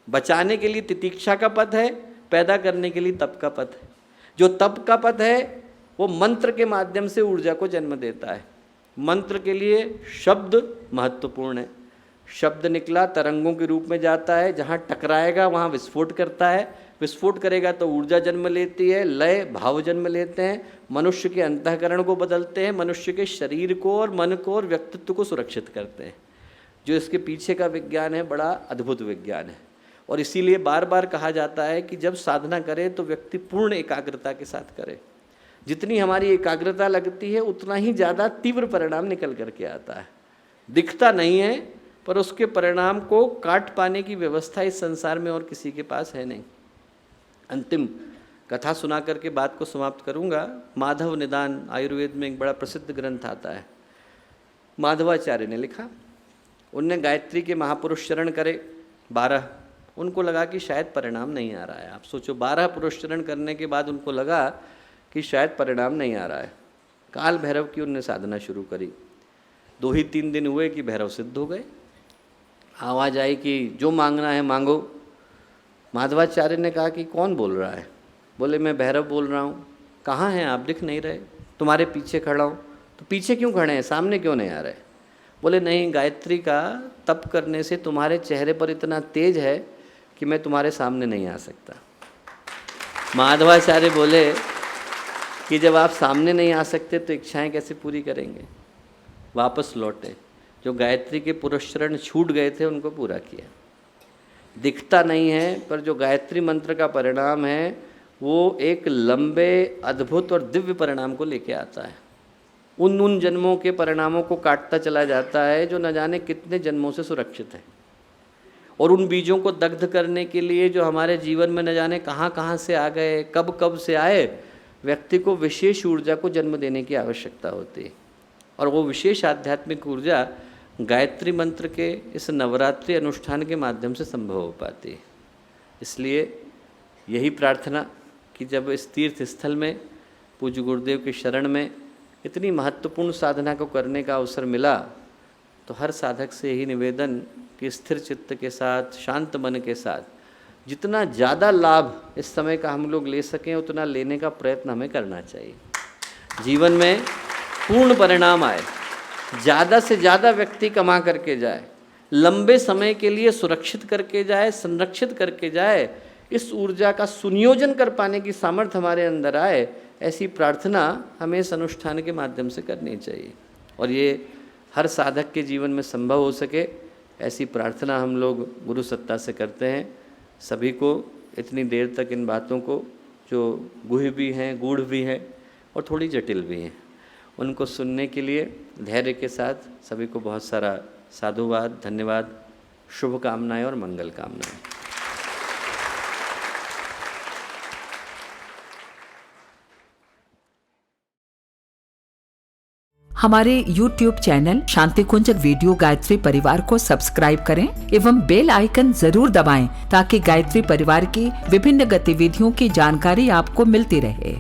बचाने के लिए तितिक्षा का पथ है, पैदा करने के लिए तप का पथ है। जो तप का पथ है वो मंत्र के माध्यम से ऊर्जा को जन्म देता है। मंत्र के लिए शब्द महत्वपूर्ण है। शब्द निकला तरंगों के रूप में जाता है, जहाँ टकराएगा वहाँ विस्फोट करता है, विस्फोट करेगा तो ऊर्जा जन्म लेती है, लय भाव जन्म लेते हैं, मनुष्य के अंतःकरण को बदलते हैं, मनुष्य के शरीर को और मन को और व्यक्तित्व को सुरक्षित करते हैं। जो इसके पीछे का विज्ञान है बड़ा अद्भुत विज्ञान है। और इसीलिए बार बार कहा जाता है कि जब साधना करे तो व्यक्ति पूर्ण एकाग्रता के साथ करे। जितनी हमारी एकाग्रता लगती है उतना ही ज़्यादा तीव्र परिणाम निकल करके आता है। दिखता नहीं है पर उसके परिणाम को काट पाने की व्यवस्था इस संसार में और किसी के पास है नहीं। अंतिम कथा सुना करके बात को समाप्त करूंगा। माधव निदान आयुर्वेद में एक बड़ा प्रसिद्ध ग्रंथ आता है, माधवाचार्य ने लिखा। उनने गायत्री के महापुरुष चरण करे 12, उनको लगा कि शायद परिणाम नहीं आ रहा है। आप सोचो 12 पुरुष चरण करने के बाद उनको लगा कि शायद परिणाम नहीं आ रहा है। काल भैरव की उनने साधना शुरू करी। 2 ही 3 दिन हुए कि भैरव सिद्ध हो गए। आवाज़ आई कि जो मांगना है मांगो। माधवाचार्य ने कहा कि कौन बोल रहा है? बोले मैं भैरव बोल रहा हूँ। कहाँ हैं आप? दिख नहीं रहे। तुम्हारे पीछे खड़ा हूँ। तो पीछे क्यों खड़े हैं, सामने क्यों नहीं आ रहे? बोले नहीं, गायत्री का तप करने से तुम्हारे चेहरे पर इतना तेज है कि मैं तुम्हारे सामने नहीं आ सकता। माधवाचार्य बोले कि जब आप सामने नहीं आ सकते तो इच्छाएं कैसे पूरी करेंगे? वापस लौटे। जो गायत्री के पुरस्चरण छूट गए थे उनको पूरा किया। दिखता नहीं है पर जो गायत्री मंत्र का परिणाम है वो एक लंबे अद्भुत और दिव्य परिणाम को लेके आता है। उन जन्मों के परिणामों को काटता चला जाता है जो न जाने कितने जन्मों से सुरक्षित है। और उन बीजों को दग्ध करने के लिए जो हमारे जीवन में न जाने कहाँ कहाँ से आ गए, कब कब से आए, व्यक्ति को विशेष ऊर्जा को जन्म देने की आवश्यकता होती है। और वो विशेष आध्यात्मिक ऊर्जा गायत्री मंत्र के इस नवरात्रि अनुष्ठान के माध्यम से संभव हो पाती है। इसलिए यही प्रार्थना कि जब इस तीर्थ स्थल में पूज्य गुरुदेव के शरण में इतनी महत्वपूर्ण साधना को करने का अवसर मिला, तो हर साधक से यही निवेदन कि स्थिर चित्त के साथ, शांत मन के साथ जितना ज़्यादा लाभ इस समय का हम लोग ले सकें उतना लेने का प्रयत्न हमें करना चाहिए। जीवन में पूर्ण परिणाम आए, ज़्यादा से ज़्यादा व्यक्ति कमा करके जाए, लंबे समय के लिए सुरक्षित करके जाए, संरक्षित करके जाए, इस ऊर्जा का सुनियोजन कर पाने की सामर्थ्य हमारे अंदर आए, ऐसी प्रार्थना हमें इस अनुष्ठान के माध्यम से करनी चाहिए। और ये हर साधक के जीवन में संभव हो सके ऐसी प्रार्थना हम लोग गुरु सत्ता से करते हैं। सभी को इतनी देर तक इन बातों को जो गुह भी हैं, गूढ़ भी हैं और थोड़ी जटिल भी हैं, उनको सुनने के लिए धैर्य के साथ सभी को बहुत सारा साधुवाद, धन्यवाद, शुभकामनाएं और मंगल कामनाएं। हमारे YouTube चैनल शांति कुंज वीडियो गायत्री परिवार को सब्सक्राइब करें एवं बेल आइकन जरूर दबाएं ताकि गायत्री परिवार की विभिन्न गतिविधियों की जानकारी आपको मिलती रहे।